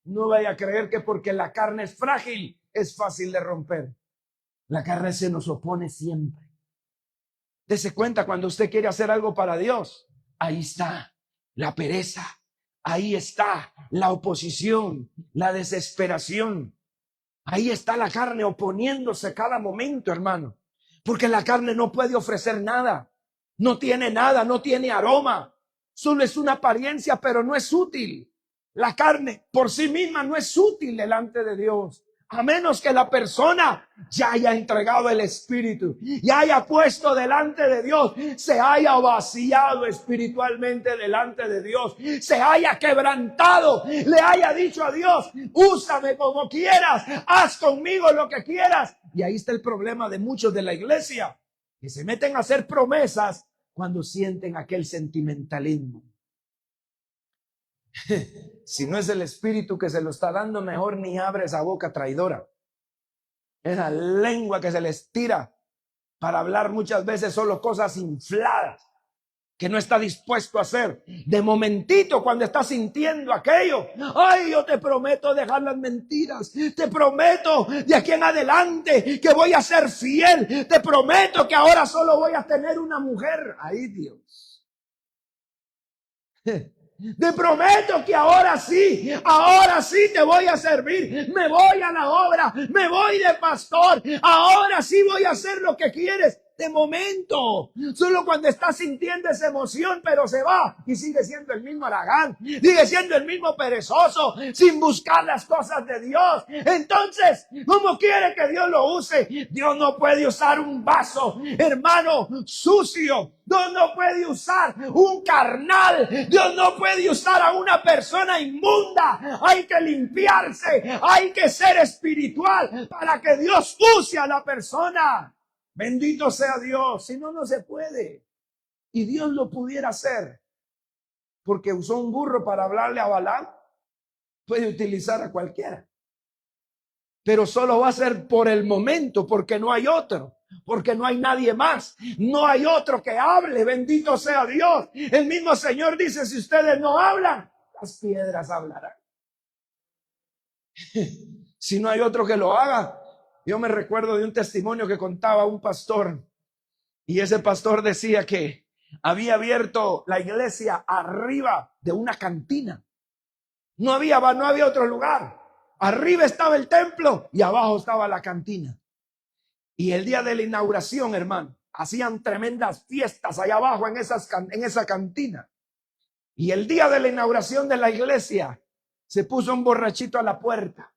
No vaya a creer que porque la carne es frágil, es fácil de romper. La carne se nos opone siempre. Dese cuenta cuando usted quiere hacer algo para Dios. Ahí está la pereza. Ahí está la oposición, la desesperación. Ahí está la carne oponiéndose cada momento, hermano. Porque la carne no puede ofrecer nada. No tiene nada, no tiene aroma. Solo es una apariencia, pero no es útil. La carne por sí misma no es útil delante de Dios, a menos que la persona ya haya entregado el espíritu, ya haya puesto delante de Dios, se haya vaciado espiritualmente delante de Dios, se haya quebrantado, le haya dicho a Dios, úsame como quieras, haz conmigo lo que quieras. Y ahí está el problema de muchos de la iglesia, que se meten a hacer promesas cuando sienten aquel sentimentalismo. Si no es el espíritu que se lo está dando, mejor ni abre esa boca traidora. Esa lengua que se les tira para hablar muchas veces solo cosas infladas que no está dispuesto a hacer. De momentito, cuando está sintiendo aquello, ay, yo te prometo dejar las mentiras, te prometo de aquí en adelante que voy a ser fiel, te prometo que ahora solo voy a tener una mujer. Ay, Dios. Te prometo que ahora sí te voy a servir, me voy a la obra, me voy de pastor, ahora sí voy a hacer lo que quieres. De momento, solo cuando está sintiendo esa emoción, pero se va y sigue siendo el mismo haragán, sigue siendo el mismo perezoso, sin buscar las cosas de Dios. Entonces, ¿cómo quiere que Dios lo use? Dios no puede usar un vaso, hermano, sucio. Dios no puede usar un carnal. Dios no puede usar a una persona inmunda. Hay que limpiarse, hay que ser espiritual para que Dios use a la persona. Bendito sea Dios, si no, no se puede. Y Dios lo pudiera hacer, porque usó un burro para hablarle a Balaam, puede utilizar a cualquiera. Pero solo va a ser por el momento, porque no hay otro, porque no hay nadie más, no hay otro que hable, bendito sea Dios. El mismo Señor dice, si ustedes no hablan, las piedras hablarán. Si no hay otro que lo haga. Yo me recuerdo de un testimonio que contaba un pastor, y ese pastor decía que había abierto la iglesia arriba de una cantina. No había otro lugar. Arriba estaba el templo y abajo estaba la cantina. Y el día de la inauguración, hermano, hacían tremendas fiestas allá abajo en esa cantina. Y el día de la inauguración de la iglesia se puso un borrachito a la puerta.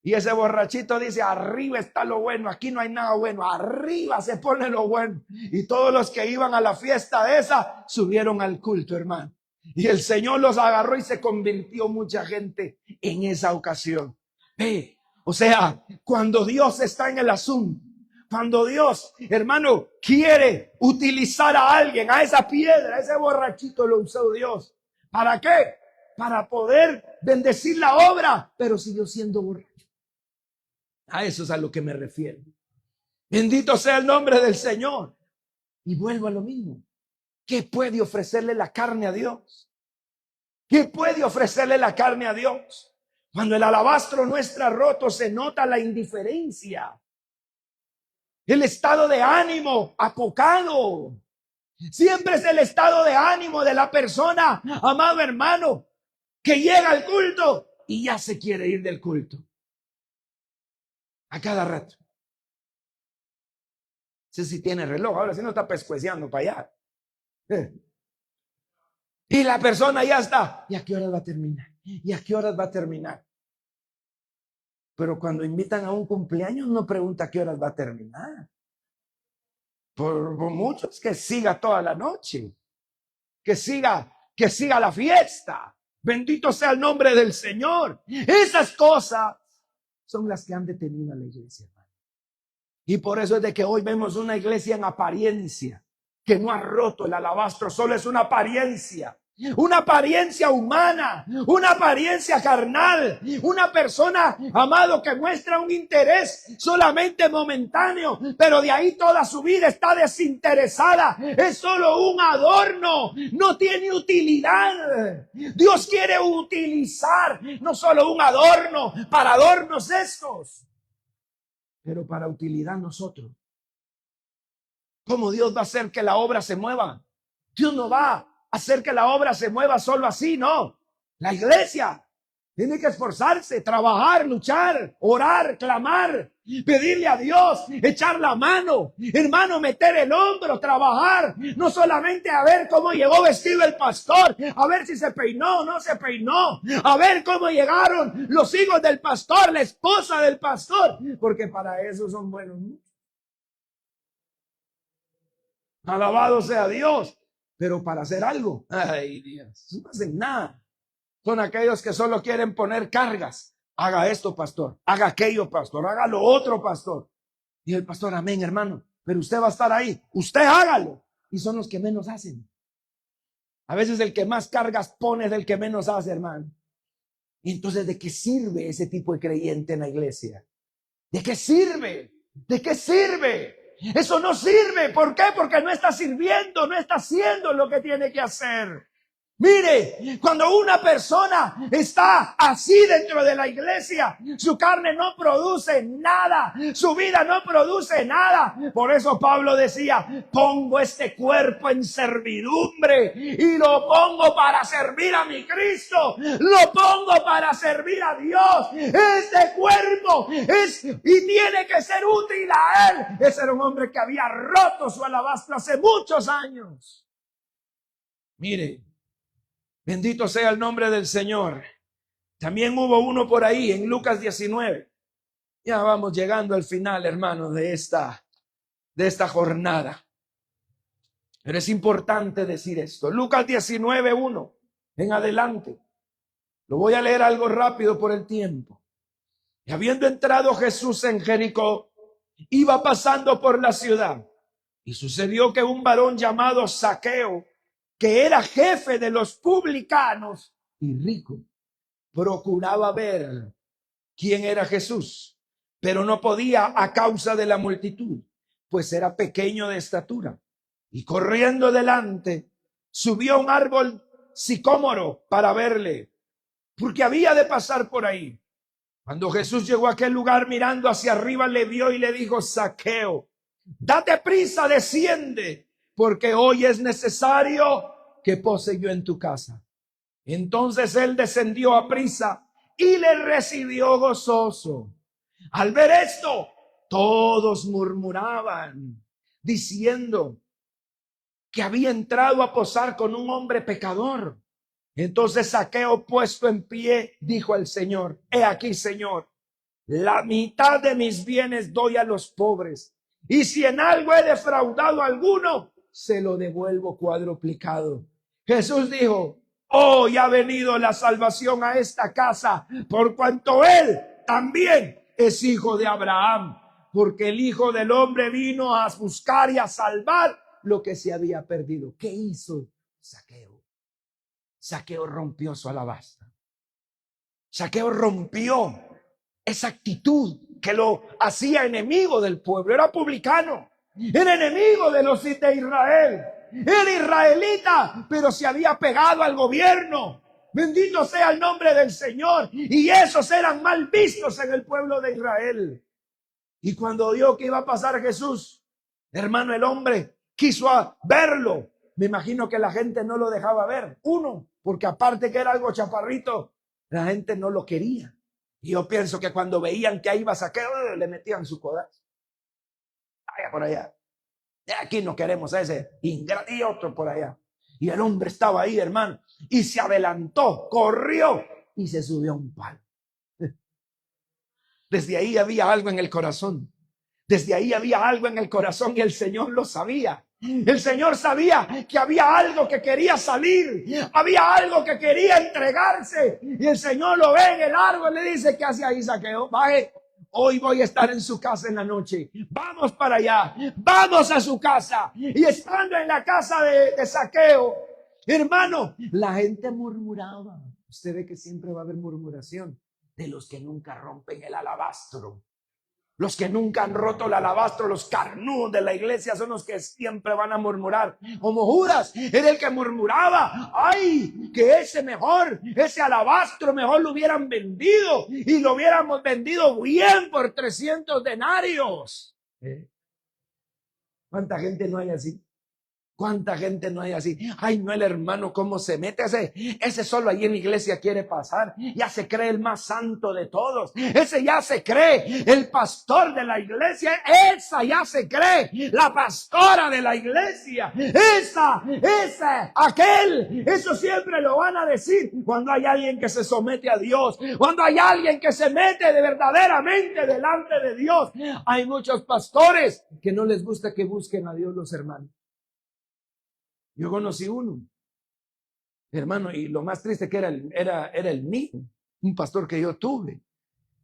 Y ese borrachito dice, arriba está lo bueno, aquí no hay nada bueno, arriba se pone lo bueno. Y todos los que iban a la fiesta esa subieron al culto, hermano. Y el Señor los agarró y se convirtió mucha gente en esa ocasión. O sea, cuando Dios está en el asunto, cuando Dios, hermano, quiere utilizar a alguien, a esa piedra, a ese borrachito lo usó Dios. ¿Para qué? Para poder bendecir la obra, pero siguió siendo borracho. A eso es a lo que me refiero. Bendito sea el nombre del Señor. Y vuelvo a lo mismo. ¿Qué puede ofrecerle la carne a Dios? ¿Qué puede ofrecerle la carne a Dios? Cuando el alabastro no está roto, se nota la indiferencia, el estado de ánimo apocado. Siempre es el estado de ánimo de la persona, amado hermano, que llega al culto y ya se quiere ir del culto. A cada rato. Ese sí tiene reloj, ahora sí no está pescueceando para allá. Y la persona ya está. ¿Y a qué horas va a terminar? ¿Y a qué horas va a terminar? Pero cuando invitan a un cumpleaños no pregunta a qué horas va a terminar. Por muchos que siga toda la noche. Que siga la fiesta. Bendito sea el nombre del Señor. Esas cosas son las que han detenido a la iglesia, hermano. Y por eso es de que hoy vemos una iglesia en apariencia, que no ha roto el alabastro, solo es una apariencia humana, una apariencia carnal, una persona, amado, que muestra un interés solamente momentáneo, pero de ahí toda su vida está desinteresada, es solo un adorno, no tiene utilidad. Dios quiere utilizar no solo un adorno, para adornos estos, pero para utilidad nosotros. ¿Cómo Dios va a hacer que la obra se mueva? Dios no va a hacer que la obra se mueva solo así, no. La iglesia tiene que esforzarse, trabajar, luchar, orar, clamar, pedirle a Dios, echar la mano, hermano, meter el hombro, trabajar, no solamente a ver cómo llegó vestido el pastor, a ver si se peinó o no se peinó, a ver cómo llegaron los hijos del pastor, la esposa del pastor, porque para eso son buenos. Alabado sea Dios, pero para hacer algo, ay Dios, no hacen nada. Son aquellos que solo quieren poner cargas. Haga esto, pastor. Haga aquello, pastor. Haga lo otro, pastor. Y el pastor, amén, hermano. Pero usted va a estar ahí. Usted hágalo. Y son los que menos hacen. A veces el que más cargas pone es el que menos hace, hermano. Y entonces, ¿de qué sirve ese tipo de creyente en la iglesia? ¿De qué sirve? ¿De qué sirve? Eso no sirve. ¿Por qué? Porque no está sirviendo, no está haciendo lo que tiene que hacer. Mire, cuando una persona está así dentro de la iglesia, su carne no produce nada, su vida no produce nada. Por eso Pablo decía, pongo este cuerpo en servidumbre y lo pongo para servir a mi Cristo, lo pongo para servir a Dios. Este cuerpo es y tiene que ser útil a Él. Ese era un hombre que había roto su alabastro hace muchos años. Mire, bendito sea el nombre del Señor. También hubo uno por ahí en Lucas 19. Ya vamos llegando al final, hermanos, de esta jornada. Pero es importante decir esto. Lucas 19:1 en adelante. Lo voy a leer algo rápido por el tiempo. Y habiendo entrado Jesús en Jericó, iba pasando por la ciudad. Y sucedió que un varón llamado Zaqueo, que era jefe de los publicanos y rico, procuraba ver quién era Jesús, pero no podía a causa de la multitud, pues era pequeño de estatura. Y corriendo delante, subió a un árbol sicómoro para verle, porque había de pasar por ahí. Cuando Jesús llegó a aquel lugar, mirando hacia arriba, le vio y le dijo: Zaqueo, date prisa, desciende, porque hoy es necesario que pose yo en tu casa. Entonces él descendió a prisa y le recibió gozoso. Al ver esto, todos murmuraban, diciendo que había entrado a posar con un hombre pecador. Entonces Zaqueo, puesto en pie, dijo al Señor: he aquí, Señor, la mitad de mis bienes doy a los pobres, y si en algo he defraudado a alguno, se lo devuelvo cuadruplicado. Jesús dijo: hoy ha venido la salvación a esta casa, por cuanto él también es hijo de Abraham, porque el Hijo del Hombre vino a buscar y a salvar lo que se había perdido. ¿Qué hizo Zaqueo? Zaqueo rompió su alabastro. Zaqueo rompió esa actitud que lo hacía enemigo del pueblo. Era publicano, era enemigo de los de Israel, era israelita, pero se había pegado al gobierno. Bendito sea el nombre del Señor. Y esos eran mal vistos en el pueblo de Israel. Y cuando vio que iba a pasar Jesús, hermano, el hombre quiso verlo. Me imagino que la gente no lo dejaba ver. Uno, porque aparte que era algo chaparrito, la gente no lo quería. Y yo pienso que cuando veían que ahí iba Zaqueo, le metían su codazo. Vaya por allá. Aquí no queremos a ese ingrato, y otro por allá. Y el hombre estaba ahí, hermano, y se adelantó, corrió y se subió a un palo. Desde ahí había algo en el corazón. Desde ahí había algo en el corazón y el Señor lo sabía. El Señor sabía que había algo que quería salir, había algo que quería entregarse. Y el Señor lo ve en el árbol y le dice: ¿qué hace ahí, Zaqueo? Baje, hoy voy a estar en su casa en la noche. Vamos para allá, vamos a su casa. Y estando en la casa de Zaqueo, hermano, la gente murmuraba. Usted ve que siempre va a haber murmuración de los que nunca rompen el alabastro. Los que nunca han roto el alabastro, los carnudos de la iglesia, son los que siempre van a murmurar. Como Judas era el que murmuraba: ay, que ese alabastro mejor lo hubieran vendido y lo hubiéramos vendido bien por 300 denarios. ¿Cuánta gente no hay así? ¿Cuánta gente no hay así? Ay, no, el hermano, ¿cómo se mete? Ese solo ahí en la iglesia quiere pasar. Ya se cree el más santo de todos. Ese ya se cree el pastor de la iglesia. Esa ya se cree la pastora de la iglesia. Esa, aquel. Eso siempre lo van a decir cuando hay alguien que se somete a Dios. Cuando hay alguien que se mete de verdaderamente delante de Dios. Hay muchos pastores que no les gusta que busquen a Dios los hermanos. Yo conocí uno, hermano, y lo más triste que era el mío, un pastor que yo tuve.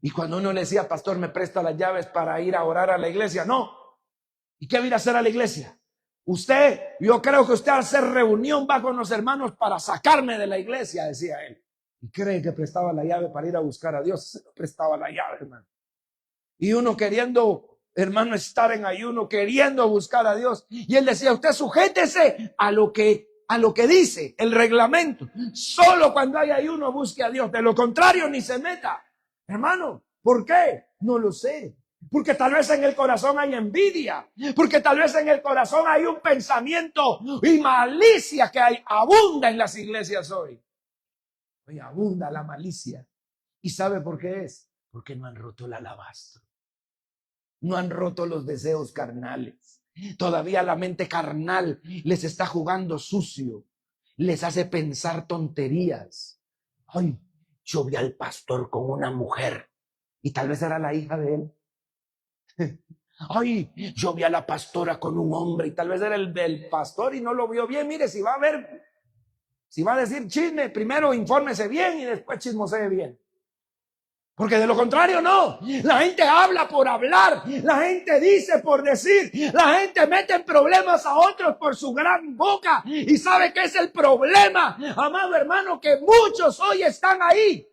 Y cuando uno le decía: pastor, me presta las llaves para ir a orar a la iglesia. No. ¿Y qué va a ir a hacer a la iglesia? Yo creo que usted al hacer reunión va con los hermanos para sacarme de la iglesia, decía él. Y cree que prestaba la llave para ir a buscar a Dios. Se prestaba la llave, hermano. Y uno queriendo, hermano, estar en ayuno, queriendo buscar a Dios. Y él decía: usted sujétese a lo que dice el reglamento. Solo cuando hay ayuno busque a Dios. De lo contrario, ni se meta. Hermano, ¿por qué? No lo sé. Porque tal vez en el corazón hay envidia. Porque tal vez en el corazón hay un pensamiento y malicia que abunda en las iglesias hoy. Hoy abunda la malicia. ¿Y sabe por qué es? Porque no han roto el alabastro. No han roto los deseos carnales. Todavía la mente carnal les está jugando sucio. Les hace pensar tonterías. Ay, yo vi al pastor con una mujer y tal vez era la hija de él. Ay, yo vi a la pastora con un hombre y tal vez era el del pastor y no lo vio bien. Mire, si va a decir chisme, primero infórmese bien y después chismosee bien. Porque de lo contrario no. La gente habla por hablar. La gente dice por decir. La gente mete en problemas a otros por su gran boca. ¿Y sabe qué es el problema? Amado hermano, que muchos hoy están ahí.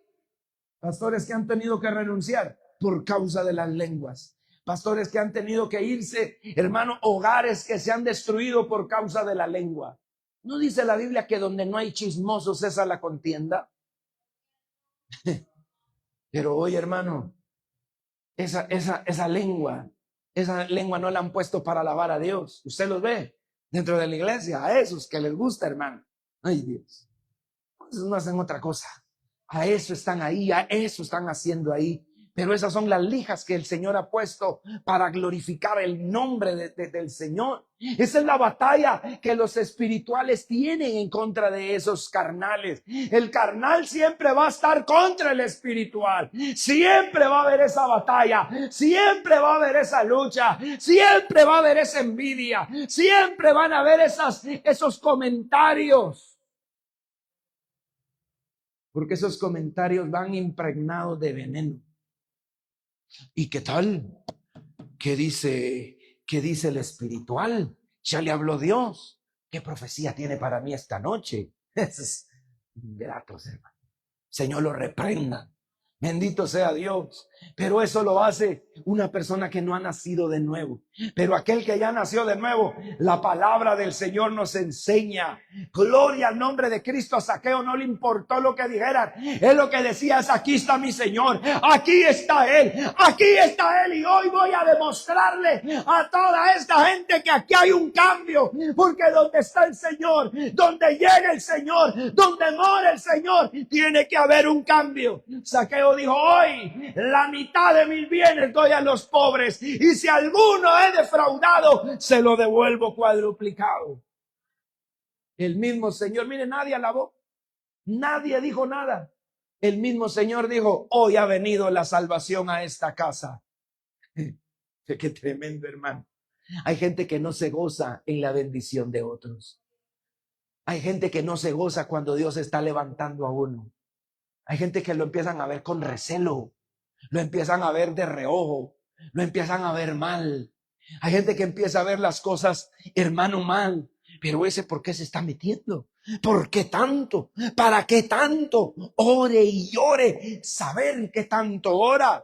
Pastores que han tenido que renunciar por causa de las lenguas. Pastores que han tenido que irse, hermano, hogares que se han destruido por causa de la lengua. ¿No dice la Biblia que donde no hay chismosos cesa la contienda? Pero hoy, hermano, esa lengua no la han puesto para alabar a Dios. Usted los ve dentro de la iglesia, a esos que les gusta, hermano. Ay, Dios. Entonces no hacen otra cosa. A eso están ahí, a eso están haciendo ahí. Pero esas son las lijas que el Señor ha puesto para glorificar el nombre del Señor. Esa es la batalla que los espirituales tienen en contra de esos carnales. El carnal siempre va a estar contra el espiritual. Siempre va a haber esa batalla. Siempre va a haber esa lucha. Siempre va a haber esa envidia. Siempre van a haber esos comentarios. Porque esos comentarios van impregnados de veneno. ¿Y qué tal? ¿Qué dice el espiritual? Ya le habló Dios. ¿Qué profecía tiene para mí esta noche? Es ingratos, hermano. Señor lo reprenda. Bendito sea Dios. Pero eso lo hace una persona que no ha nacido de nuevo. Pero aquel que ya nació de nuevo, la palabra del Señor nos enseña. Gloria al nombre de Cristo. A Zaqueo no le importó lo que dijeran. Él lo que decía es: aquí está mi Señor. Aquí está Él. Aquí está Él. Y hoy voy a demostrarle a toda esta gente que aquí hay un cambio. Porque donde está el Señor, donde llega el Señor, donde mora el Señor, tiene que haber un cambio. Zaqueo dijo: hoy la mitad de mis bienes doy a los pobres, y si alguno he defraudado, se lo devuelvo cuadruplicado. El mismo Señor, mire, nadie alabó, nadie dijo nada. El mismo Señor dijo: hoy ha venido la salvación a esta casa. Qué tremendo, hermano. Hay gente que no se goza en la bendición de otros. Hay gente que no se goza cuando Dios está levantando a uno. Hay gente que lo empiezan a ver con recelo, lo empiezan a ver de reojo, lo empiezan a ver mal. Hay gente que empieza a ver las cosas, hermano, mal. Pero ese, ¿por qué se está metiendo? ¿Por qué tanto? ¿Para qué tanto? Ore y ore, saber qué tanto ora.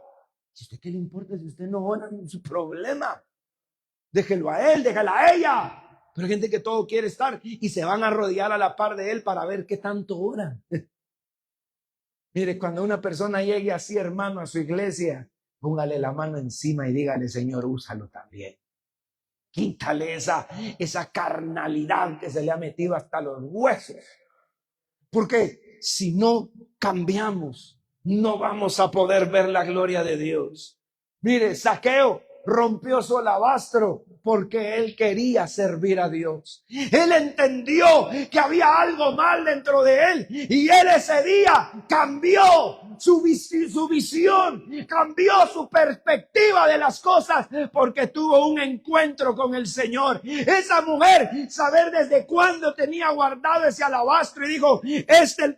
¿Si usted qué le importa si usted no ora en su problema? Déjelo a él, déjala a ella. Pero hay gente que todo quiere estar y se van a rodear a la par de él para ver qué tanto ora. Mire, cuando una persona llegue así, hermano, a su iglesia, póngale la mano encima y dígale: Señor, úsalo también. Quítale esa carnalidad que se le ha metido hasta los huesos. Porque si no cambiamos, no vamos a poder ver la gloria de Dios. Mire, Zaqueo rompió su alabastro porque él quería servir a Dios. Él entendió que había algo mal dentro de él, y él ese día cambió su visión, cambió su perspectiva de las cosas, porque tuvo un encuentro con el Señor. Esa mujer, saber desde cuándo tenía guardado ese alabastro, y dijo: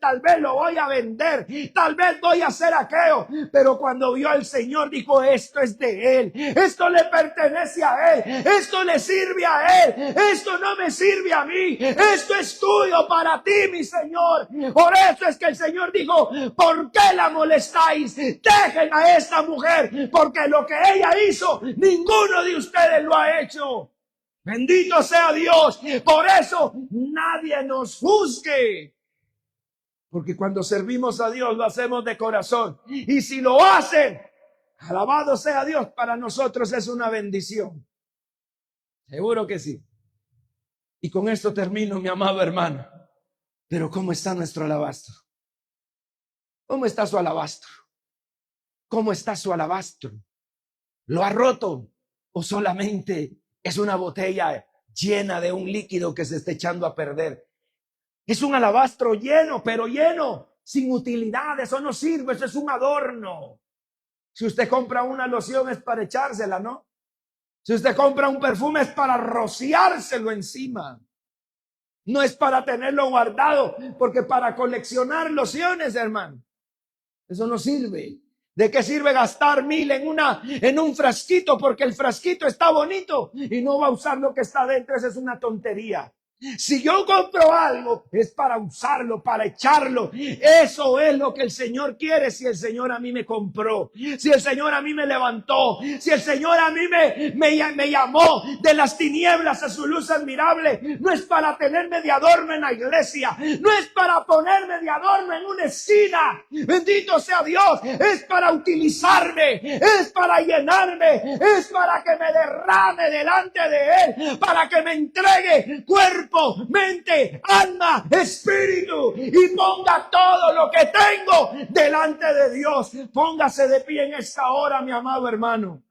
tal vez lo voy a vender, tal vez voy a hacer aquello. Pero cuando vio al Señor, dijo: esto es de Él, esto le pertenece a Él, esto le sirve a Él, esto no me sirve a mí, esto es tuyo para ti, mi Señor. Por eso es que el Señor dijo: ¿por qué la molestáis? Dejen a esta mujer, porque lo que ella hizo, ninguno de ustedes lo ha hecho. Bendito sea Dios. Por eso nadie nos juzgue, porque cuando servimos a Dios lo hacemos de corazón, y si lo hacen, alabado sea Dios, para nosotros es una bendición. Seguro que sí. Y con esto termino, mi amado hermano. Pero ¿cómo está nuestro alabastro? ¿Cómo está su alabastro? ¿Cómo está su alabastro? ¿Lo ha roto o solamente es una botella llena de un líquido que se está echando a perder? Es un alabastro lleno, pero lleno, sin utilidad. Eso no sirve, eso es un adorno. Si usted compra una loción es para echársela, ¿no? Si usted compra un perfume es para rociárselo encima. No es para tenerlo guardado, porque para coleccionar lociones, hermano, eso no sirve. ¿De qué sirve gastar 1,000 en un frasquito? Porque el frasquito está bonito y no va a usar lo que está dentro. Esa es una tontería. Si yo compro algo, es para usarlo, para echarlo. Eso es lo que el Señor quiere. Si el Señor a mí me compró, si el Señor a mí me levantó, si el Señor a mí me llamó de las tinieblas a su luz admirable, no es para tenerme de adorno en la iglesia, no es para ponerme de adorno en una esquina. Bendito sea Dios. Es para utilizarme, es para llenarme, es para que me derrame delante de Él, para que me entregue cuerpo, mente, alma, espíritu, y ponga todo lo que tengo delante de Dios. Póngase de pie en esta hora, mi amado hermano,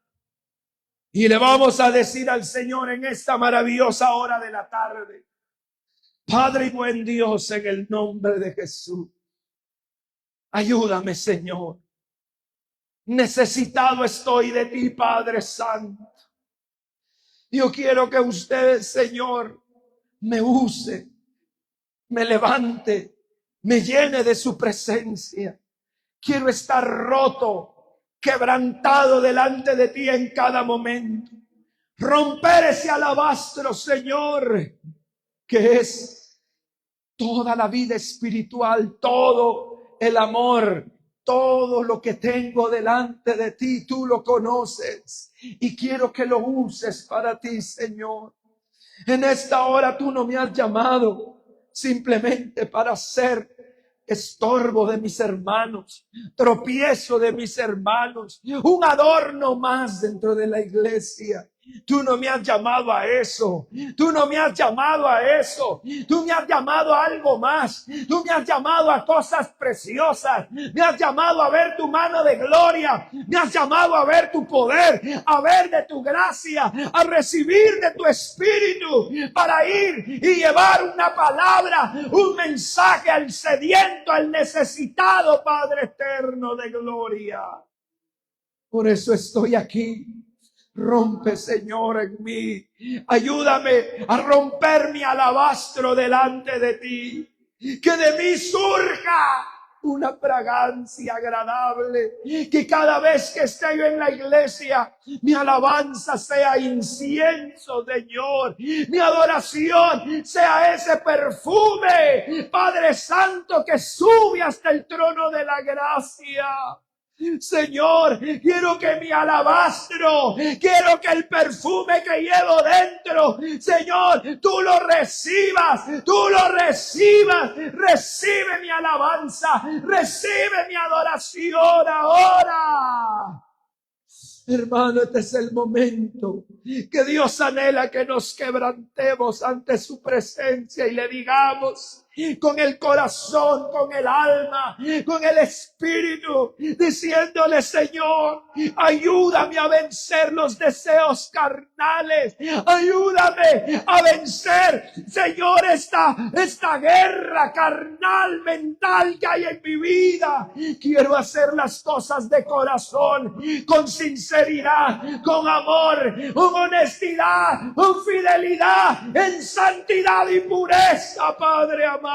y le vamos a decir al Señor en esta maravillosa hora de la tarde: Padre y buen Dios, en el nombre de Jesús, ayúdame, Señor. Necesitado estoy de ti, Padre Santo. Yo quiero que usted, Señor, me use, me levante, me llene de su presencia. Quiero estar roto, quebrantado delante de ti en cada momento. Romper ese alabastro, Señor, que es toda la vida espiritual, todo el amor, todo lo que tengo delante de ti. Tú lo conoces y quiero que lo uses para ti, Señor. En esta hora tú no me has llamado simplemente para ser estorbo de mis hermanos, tropiezo de mis hermanos, un adorno más dentro de la iglesia. Tú no me has llamado a eso. Tú no me has llamado a eso. Tú me has llamado a algo más. Tú me has llamado a cosas preciosas. Me has llamado a ver tu mano de gloria. Me has llamado a ver tu poder, a ver de tu gracia, a recibir de tu espíritu, para ir y llevar una palabra, un mensaje al sediento, al necesitado, Padre eterno de gloria. Por eso estoy aquí. Rompe, Señor, en mí. Ayúdame a romper mi alabastro delante de ti. Que de mí surja una fragancia agradable. Que cada vez que esté yo en la iglesia, mi alabanza sea incienso, Señor. Mi adoración sea ese perfume, Padre Santo, que sube hasta el trono de la gracia. Señor, quiero que mi alabastro, quiero que el perfume que llevo dentro, Señor, tú lo recibas, recibe mi alabanza, recibe mi adoración ahora. Hermano, este es el momento que Dios anhela que nos quebrantemos ante su presencia y le digamos con el corazón, con el alma, con el espíritu, diciéndole: Señor, ayúdame a vencer los deseos carnales, ayúdame a vencer, Señor, esta guerra carnal, mental que hay en mi vida. Quiero hacer las cosas de corazón, con sinceridad, con amor, con honestidad, con fidelidad, en santidad y pureza, Padre amado.